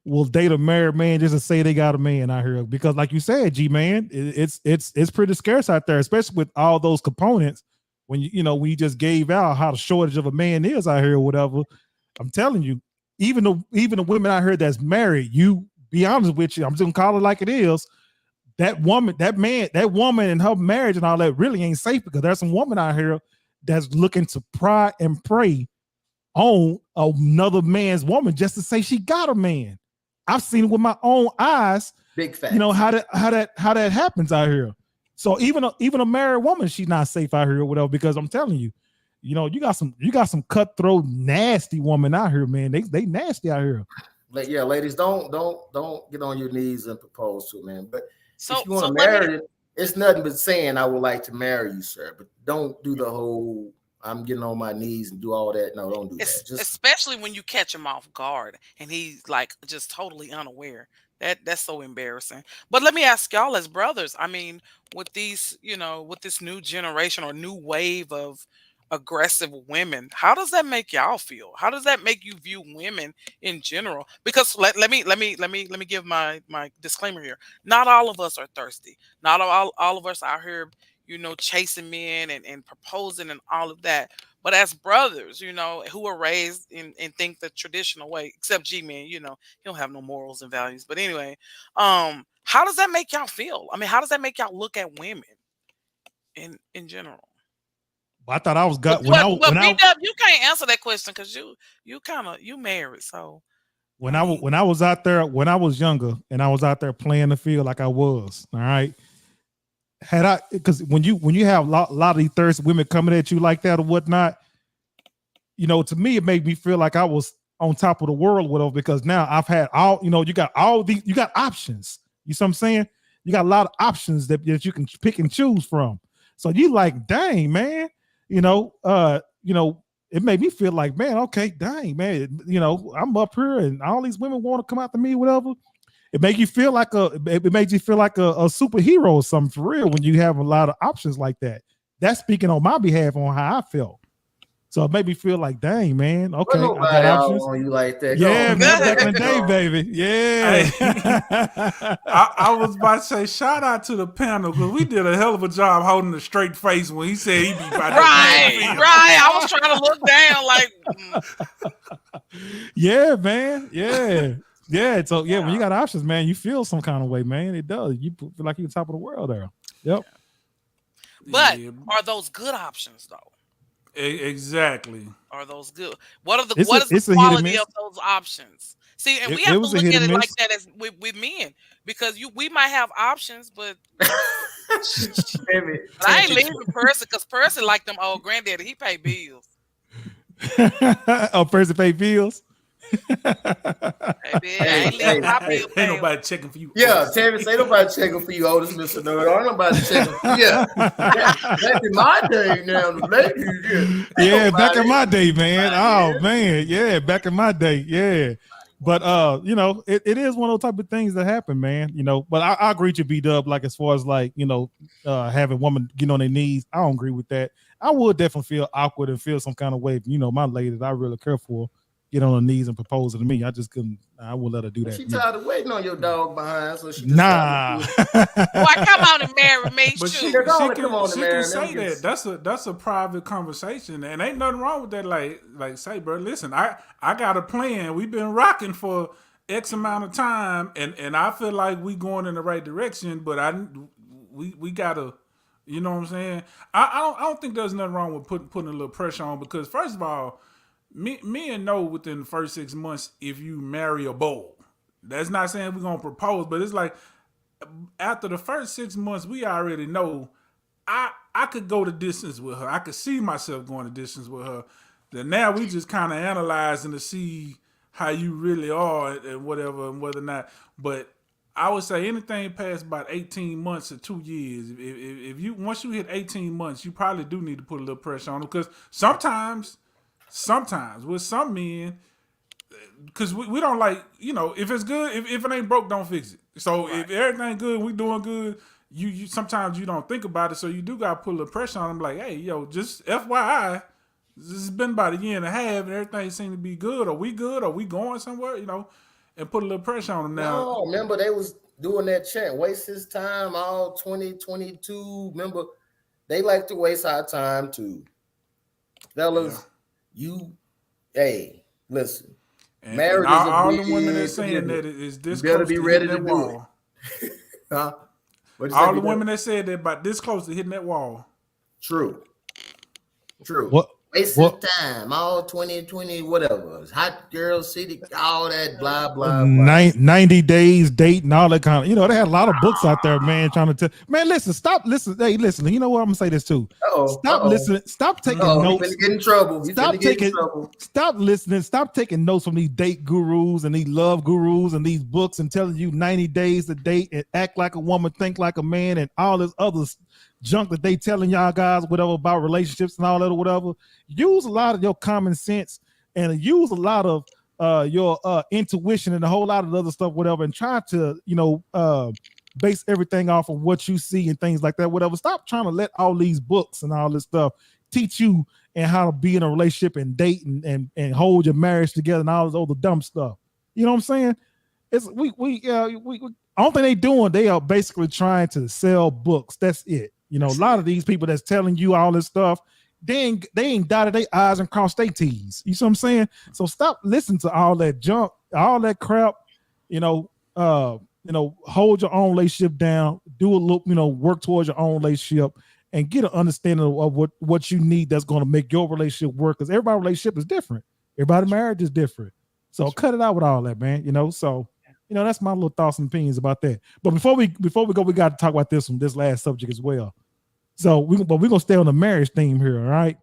will date a married man just to say they got a man out here because, like you said, G man, it's pretty scarce out there, especially with all those components. When we just gave out how the shortage of a man is out here or whatever. I'm telling you, even the women out here that's married, you be honest with you, I'm just gonna call it like it is. That woman and her marriage and all that really ain't safe because there's some woman out here that's looking to pry and pray on another man's woman just to say she got a man. I've seen it with my own eyes. Big facts. You know how that happens out here. So even a married woman, she's not safe out here or whatever. Because I'm telling you, you got some cutthroat, nasty woman out here, man. They nasty out here. Like, yeah, ladies, don't get on your knees and propose to, man. But So, if you want so to let marry me, it, it's nothing but saying I would like to marry you, sir. But don't do the whole I'm getting on my knees and do all that. No, don't do that. Just especially when you catch him off guard and he's like just totally unaware. That's so embarrassing. But let me ask y'all as brothers, I mean, with these, with this new generation or new wave of aggressive women, how does that make y'all feel? How does that make you view women in general? Because let me give my disclaimer here. Not all of us are thirsty. Not all of us out here, chasing men and proposing and all of that. But as brothers, who are raised and think the traditional way, except G-Man, he don't have no morals and values. But anyway, how does that make y'all feel? I mean, how does that make y'all look at women in general? I thought I was got Well, B-Dub, you can't answer that question because you married. So when I was out there, when I was younger and I was out there playing the field like I was, all right. Because when you have a lot of these thirsty women coming at you like that or whatnot, to me it made me feel like I was on top of the world with them, because now I've had all, you got options. You see what I'm saying? You got a lot of options that you can pick and choose from. So you like, dang, man, it made me feel like, man, okay, dang, man, I'm up here and all these women want to come after me, whatever. It makes you feel like a superhero or something, for real, when you have a lot of options like that. That's speaking on my behalf on how I felt. So it made me feel like, dang, man, okay, I got options. On you like that. Yeah, man, back in the day, baby. Yeah. Hey, I was about to say, shout out to the panel, because we did a hell of a job holding a straight face when he said he'd be about to right. I was trying to look down like yeah, man. Yeah. Yeah, so when you got options, man, you feel some kind of way, man. It does. You feel like you're top of the world there. Yep. But are those good options though? Exactly. Are those good? What is the quality of those options? See, and we have to look at it like that as with men, because we might have options, but I ain't leaving Percy because Percy like them old granddaddy. He pay bills. Oh, Percy pay bills. Ain't nobody checking for you. Yeah, Terrence, ain't nobody checking for you, oldest Mr. Nerd. Ain't nobody checking for you. Back in my day now, ladies. Yeah, back in my day, man. Oh man, yeah, back in my day, yeah. But it is one of those type of things that happen, man. But I agree with you, B-Dub, like as far as like, having women get on their knees. I don't agree with that. I would definitely feel awkward and feel some kind of way if, my lady that I really care for get on her knees and propose to me. I just couldn't. I wouldn't let her do that. She tired of waiting on your dog behind, so she nah. Why come on and marry me? But she can say that. That's a private conversation, and ain't nothing wrong with that. Like say, bro, listen, I got a plan. We've been rocking for X amount of time, and I feel like we going in the right direction. But we gotta, you know what I'm saying? I don't think there's nothing wrong with putting a little pressure on, because first of all, men know within the first 6 months if you marry a bull. That's not saying we're gonna propose, but it's like after the first 6 months, we already know I could go the distance with her. I could see myself going the distance with her. Then now we just kind of analyzing to see how you really are and whatever and whether or not. But I would say anything past about 18 months or 2 years, if you once you hit 18 months, you probably do need to put a little pressure on them, because sometimes with some men, because we don't like, if it's good, if it ain't broke, don't fix it. So if everything good, we doing good, you sometimes you don't think about it, so you do got to put a little pressure on them, like, hey, just FYI, this has been about a year and a half and everything seems to be good. Are we good? Are we going somewhere? And put a little pressure on them now. No, remember they was doing that chant, waste his time all 2022. Remember, they like to waste our time too. Fellas, hey, listen. And marriage all is the women that saying that is this you better close be to ready hitting to that do wall. It. All the women that said that about this close to hitting that wall. True. What Wasting time, all 2020, whatever. Hot Girl City, all that blah, blah, blah. 90 days dating, all that kind of, they had a lot of books out there, man, trying to tell, man, listen, stop, listen, hey, listen, you know what, I'm gonna say this too. Stop listening, stop taking notes. We finna get in trouble. Stop listening, stop taking notes from these date gurus and these love gurus and these books and telling you 90 days to date and act like a woman, think like a man, and all this other junk that they telling y'all guys, whatever, about relationships and all that or whatever. Use a lot of your common sense and use a lot of your intuition and a whole lot of other stuff, whatever, and try to, base everything off of what you see and things like that, whatever. Stop trying to let all these books and all this stuff teach you and how to be in a relationship and date and hold your marriage together and all this other dumb stuff. You know what I'm saying? It's we I don't think they doing. They are basically trying to sell books. That's it. A lot of these people that's telling you all this stuff, they ain't dotted their I's and crossed their T's. You see what I'm saying? So stop listening to all that junk, all that crap. Hold your own relationship down. Do a little, work towards your own relationship and get an understanding of what you need that's going to make your relationship work. Because everybody's relationship is different. Everybody's marriage is different. So cut it out with all that, man. So. That's my little thoughts and opinions about that. But before we go, we got to talk about this last subject as well. So we're gonna stay on the marriage theme here, all right?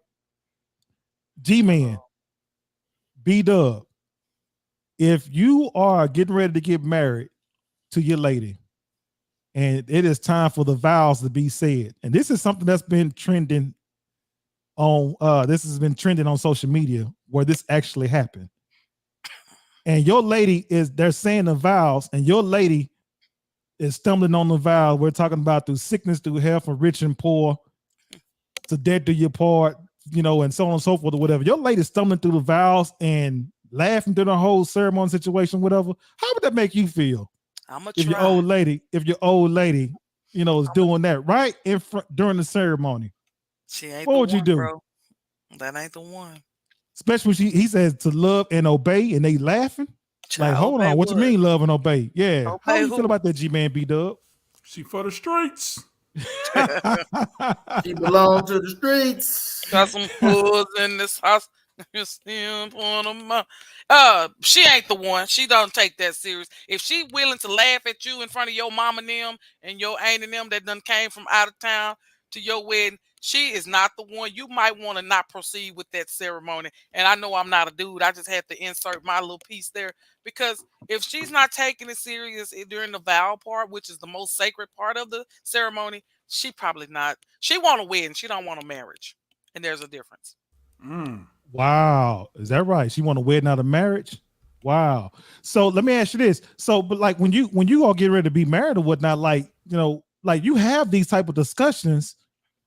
G-Man, B-Dub, if you are getting ready to get married to your lady, and it is time for the vows to be said, and this is something that's been trending on social media where this actually happened. And your lady they're saying the vows, and your lady is stumbling on the vows. We're talking about through sickness, through health, from rich and poor, to death do you part, and so on and so forth, or whatever. Your lady's stumbling through the vows and laughing through the whole ceremony situation, whatever. How would that make you feel? If your old lady, is doing that right in front during the ceremony? She ain't what would you do? Bro. That ain't the one. Especially when he says to love and obey, and they laughing. Like, hold on, what you mean love and obey? Yeah. Obey How do you who? feel about that, G-Man, B-Dub? She for the streets. She belongs to the streets. Got some fools in this house. She ain't the one. She don't take that serious. If she willing to laugh at you in front of your mama and them and your aunt and them that done came from out of town to your wedding, she is not the one. You might want to not proceed with that ceremony. And I know I'm not a dude. I just had to insert my little piece there, because if she's not taking it serious during the vow part, which is the most sacred part of the ceremony, she probably not. She want a wedding. She don't want a marriage. And there's a difference. Wow. Is that right? She want a wedding, not a marriage? Wow. So let me ask you this. So, but like when you all get ready to be married or whatnot, like you have these type of discussions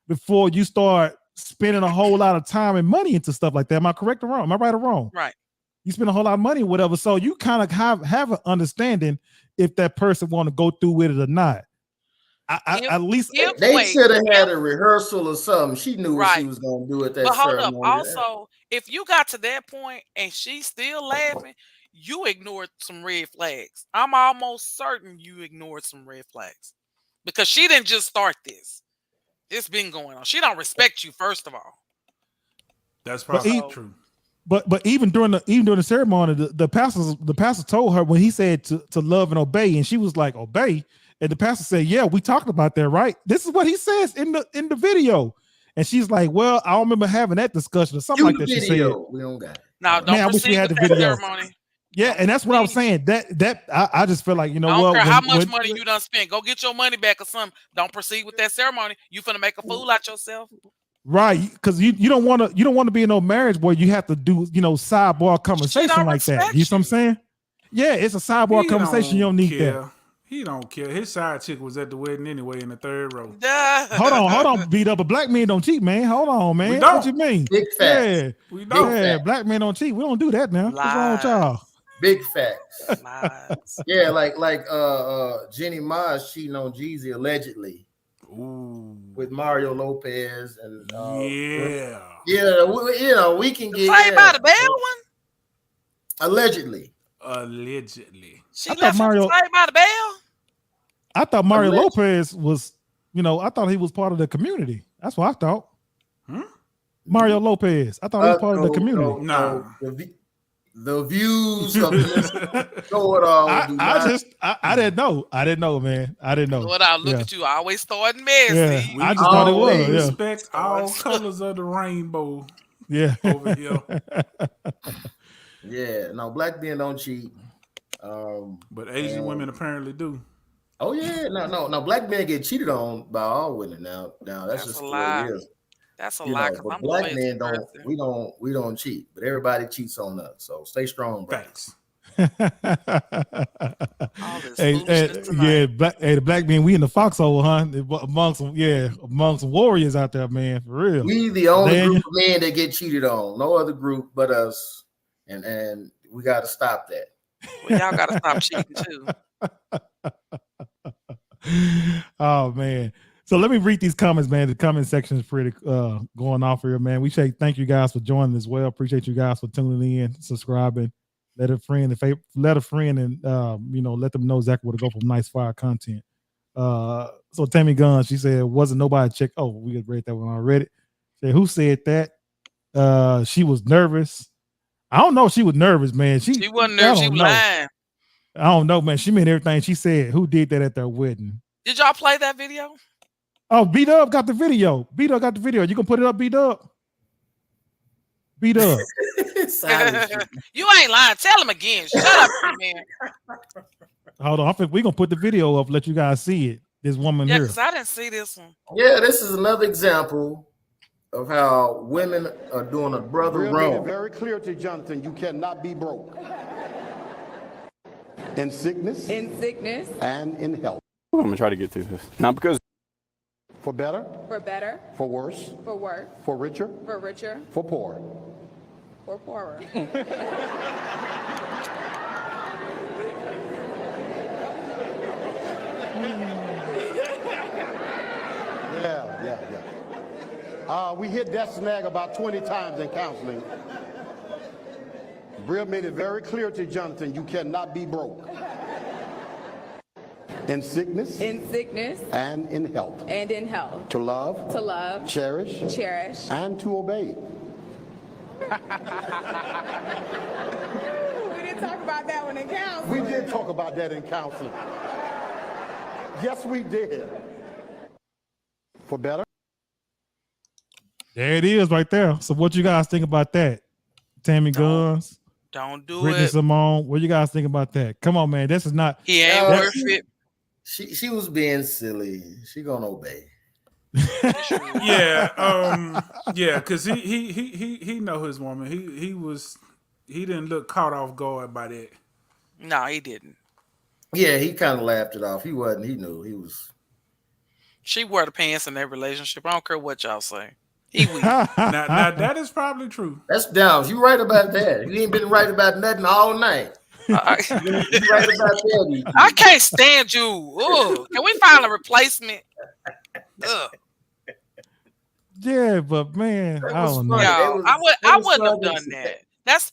before you start spending a whole lot of time and money into stuff like that. Am I correct or wrong? Am I right or wrong? Right. You spend a whole lot of money or whatever. So you kind of have an understanding if that person want to go through with it or not. At least they should have had a rehearsal or something. She knew what she was going to do at that ceremony. But hold up. Also, if you got to that point and she's still laughing, you ignored some red flags. I'm almost certain you ignored some red flags, because she didn't just start this. It's been going on. She don't respect you, first of all. That's probably true. But even during the ceremony, the pastor told her when he said to love and obey, and she was like, obey. And the pastor said, yeah, we talked about that, right? This is what he says in the video. And she's like, well, I don't remember having that discussion or something like that. She said, we don't got it. Now, don't I wish we had the video. Ceremony. Yeah, and that's what I was saying. That I just feel like, I don't care how much money you done spent. Go get your money back or something. Don't proceed with that ceremony. You finna make a fool out yourself. Right, because you don't want to be in no marriage where you have to do sidebar conversation like that. You know what I'm saying? Yeah, it's a sidebar conversation. You don't need that. He don't care. His side chick was at the wedding anyway in the third row. Hold on, beat up. A black man don't cheat, man. Hold on, man. What you mean? Big facts. Yeah, we don't. Yeah, black men don't cheat. We don't do that now. What's wrong with y'all? Big facts. Yeah, like Jenny Maz cheating on Jeezy allegedly. Ooh. With Mario Lopez and we can get Play by the bell one. Allegedly. She left Mario by the bell. I thought Mario Lopez was, I thought he was part of the community. That's what I thought. Mario Lopez. I thought he was part of the community. Nah. The views of Mr. Know-It-All do not. I didn't know. I didn't know, man. I didn't know. Lord, I look at you. Always starting messy. Yeah, We I just thought it was. always Yeah. respect all colors of the rainbow. Yeah. Over here. Yeah, no, black men don't cheat. But Asian women apparently do. Oh yeah, no. Black men get cheated on by all women now. That's just the way it is. That's a lie. But black men don't. We don't cheat, but everybody cheats on us. So stay strong, bro. Thanks. The black men, we in the foxhole, huh? Amongst some warriors out there, man, for real. We the only group of men that get cheated on. No other group but us, and we got to stop that. Well, y'all got to stop cheating too. Oh man. So let me read these comments, man. The comment section is pretty going off here, man. We say thank you guys for joining as well. Appreciate you guys for tuning in, subscribing. Let a friend, and let them know exactly where to go for nice fire content. So Tammy Gunn, she said, wasn't nobody check. Oh, we had read that one already. Said, who said that? She was nervous. I don't know if she was nervous, man. She wasn't nervous. She was lying. I don't know, man. She meant everything she said. Who did that at their wedding? Did y'all play that video? Oh, B-Dub got the video. B-Dub got the video. You can put it up, B-Dub? B-Dub. You ain't lying. Tell him again. Shut up, man. Hold on. We're going to put the video up, let you guys see it. This woman here. Because I didn't see this one. Yeah, this is another example of how women are doing a brother wrong. Very clear to Jonathan, you cannot be broke. In sickness. And in health. I'm going to try to get through this. Not because. For better. For worse. For richer. For poor. Or poorer. Yeah. We hit that snag about 20 times in counseling. Bria made it very clear to Jonathan, you cannot be broke. In sickness. And in health. To love. Cherish. And to obey. We didn't talk about that one in counseling. We did talk about that in counseling. Yes, we did. For better. There it is right there. So what you guys think about that? Tammy Guns. Don't do Brittany it. Simone. What you guys think about that? Come on, man. This is not. He ain't worth it. She was being silly. She gonna obey. Yeah, because he know his woman. He didn't look caught off guard by that. No, he didn't. Yeah, he kind of laughed it off. He wasn't. He knew he was. She wore the pants in their relationship. I don't care what y'all say. He weak. now that is probably true. That's down. You right about that. You ain't been right about nothing all night. You right about that. I can't stand you. Ooh, can we find a replacement? Ugh. Yeah, but man, I don't know. Yo, I wouldn't have done that. That's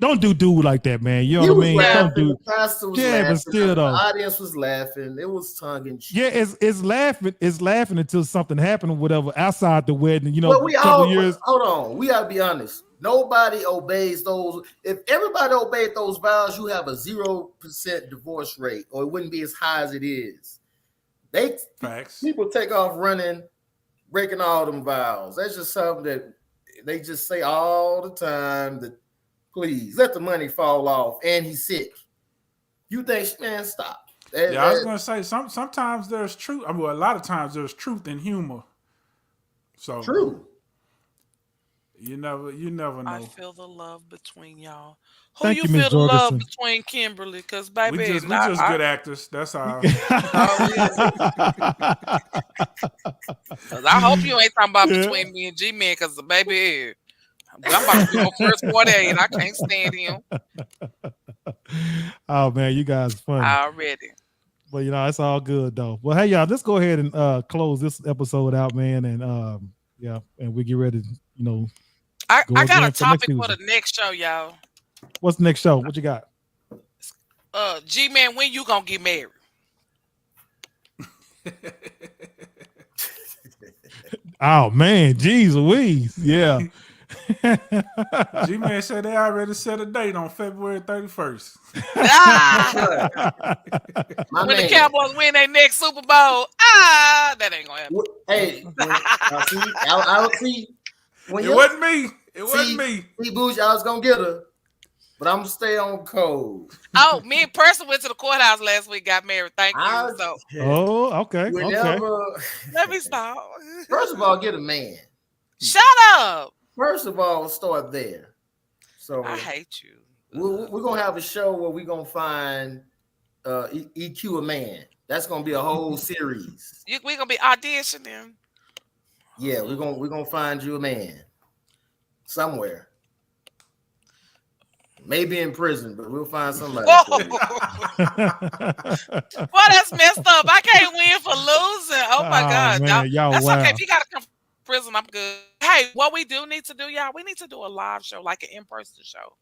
don't do dude like that, man. You know what I mean? Don't do. But still though, the audience was laughing. It was tongue in cheek. Yeah, it's laughing. It's laughing until something happened or whatever outside the wedding. You know, well, hold on. We gotta be honest. Nobody obeys those. If everybody obeyed those vows, you have a 0% divorce rate, or it wouldn't be as high as it is. People take off running, breaking all them vows. That's just something that they just say all the time. That please let the money fall off, and he's sick. You think, man, stop. I was gonna say sometimes there's truth. A lot of times there's truth in humor. So true. You never know. I feel the love between y'all. Who Thank you you, feel Ms. the love Jorgensen. between Kimberly? Because baby, we just good actors. That's all. I hope you ain't talking about between me and G-Man, because the baby, I'm about to go first 48 and I can't stand him. Oh man, you guys are funny. Already. But you know, it's all good though. Well, hey y'all, let's go ahead and close this episode out, man. And and we get ready to, you know. I got a topic for the next show, y'all. What's the next show? What you got? G-Man, when you gonna get married? Oh man, geez Louise. Yeah. G-Man said they already set a date on February 31st. Ah, My when the man. Cowboys win their next Super Bowl, that ain't gonna happen. Hey, I see. When It wasn't me. It wasn't me. See, Bougie, I was gonna get her, but I'm gonna stay on code. Oh, me and Person went to the courthouse last week, got married. Thank you. So Oh, okay. Whenever, let me stop. First of all, get a man. Shut up. First of all, start there. So I hate you. We're gonna have a show where we're gonna find EQ a man. That's gonna be a whole series. We're gonna be auditioning. Yeah, we're gonna find you a man somewhere. Maybe in prison, but we'll find somebody. Boy, that's messed up. I can't win for losing. Oh my God. Man, y'all that's wow. okay. If you gotta come from prison, I'm good. Hey, what we do need to do, y'all, we need to do a live show, like an in-person show.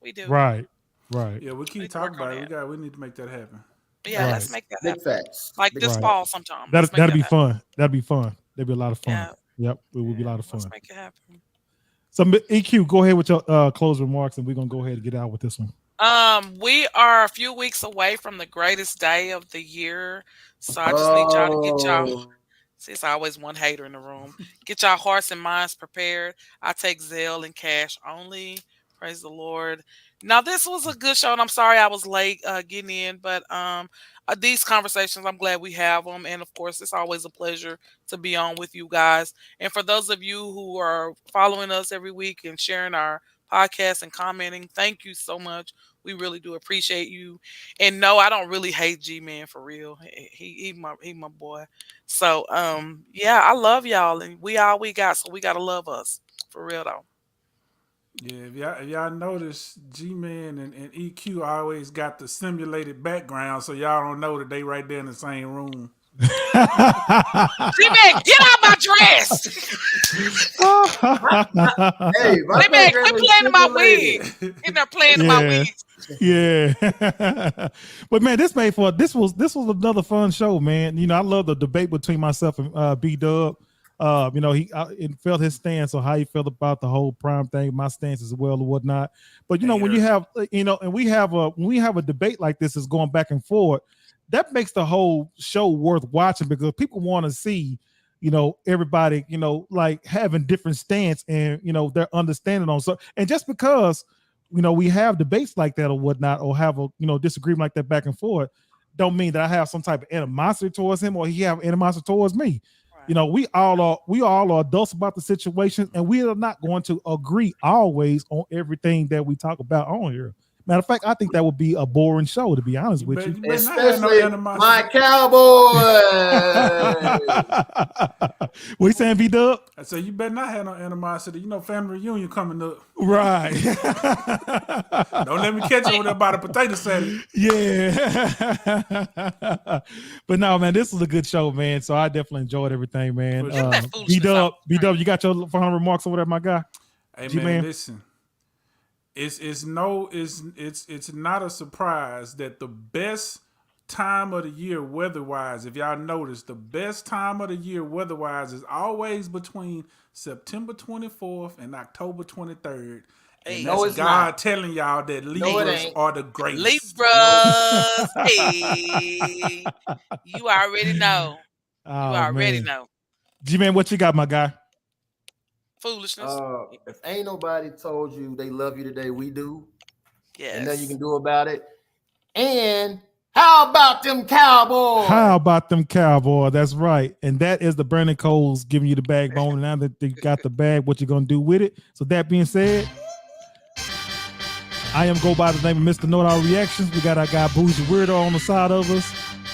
We do. Right. Yeah, we keep talking about it. We need to make that happen. Yeah, let's make that happen. Big facts. Like this fall sometime. That'd be fun. That'd be fun. That'd be a lot of fun. Yeah. Yep, it would be a lot of fun. Let's make it happen. So EQ, go ahead with your closing remarks, and we're gonna go ahead and get out with this one. We are a few weeks away from the greatest day of the year, so I just need y'all to get y'all. See, it's always one hater in the room. Get y'all hearts and minds prepared. I take Zelle and cash only. Praise the Lord. Now, this was a good show, and I'm sorry I was late getting in, but these conversations, I'm glad we have them. And, of course, it's always a pleasure to be on with you guys. And for those of you who are following us every week and sharing our podcast and commenting, thank you so much. We really do appreciate you. And no, I don't really hate G-Man for real. He my boy. So, yeah, I love y'all, and we all we got, so we got to love us. For real, though. Yeah, if y'all notice, G-Man and EQ always got the simulated background, so y'all don't know that they right there in the same room. G-Man, get out my dress! Hey, G-Man, quit playing in my wig. In there playing in my wig. Yeah. But man, this was another fun show, man. You know, I love the debate between myself and B-Dub. You know, he felt his stance on how he felt about the whole Prime thing, my stance as well or whatnot. But you know, when you have, you know, and when we have a debate like this is going back and forth, that makes the whole show worth watching, because people want to see, you know, everybody, you know, like having different stance and, you know, their understanding on so. And just because, you know, we have debates like that or whatnot, or have a, you know, disagreement like that back and forth, don't mean that I have some type of animosity towards him or he have animosity towards me. You know, we all are adults about the situation, and we are not going to agree always on everything that we talk about on here. Matter of fact, I think that would be a boring show, to be honest with you. Especially my Cowboys. What you saying, B-Dub? I say you better not have no animosity. You know, family reunion coming up. Right. Don't let me catch you over there by the potato salad. Yeah. But no, man, this was a good show, man. So I definitely enjoyed everything, man. B-Dub, you got your final remarks over there, my guy? Hey, man, listen. It's not a surprise that the best time of the year weather-wise, if y'all notice, the best time of the year weather-wise is always between September 24th and October 23rd. Hey, and that's God telling y'all that Libras are the greatest. Libras, hey, you already know. You already know. G-Man, what you got, my guy? Foolishness. If ain't nobody told you they love you today, we do. Yes. And nothing you can do about it. And how about them Cowboys? How about them Cowboys? That's right. And that is the Brandon Coles giving you the backbone. Now that they got the bag, what you gonna do with it? So that being said, I am go by the name of Mr. Know It All Reactions. We got our guy Bougie Weirdo on the side of us.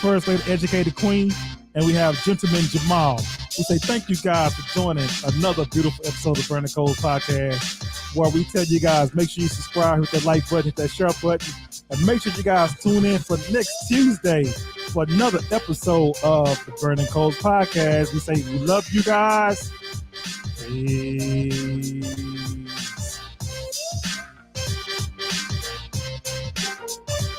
First Lady Educated Queen. And we have Gentleman Jamal. We say thank you guys for joining another beautiful episode of Brandon Coles Podcast, where we tell you guys, make sure you subscribe, hit that like button, hit that share button, and make sure you guys tune in for next Tuesday for another episode of the Brandon Coles Podcast. We say we love you guys. Peace.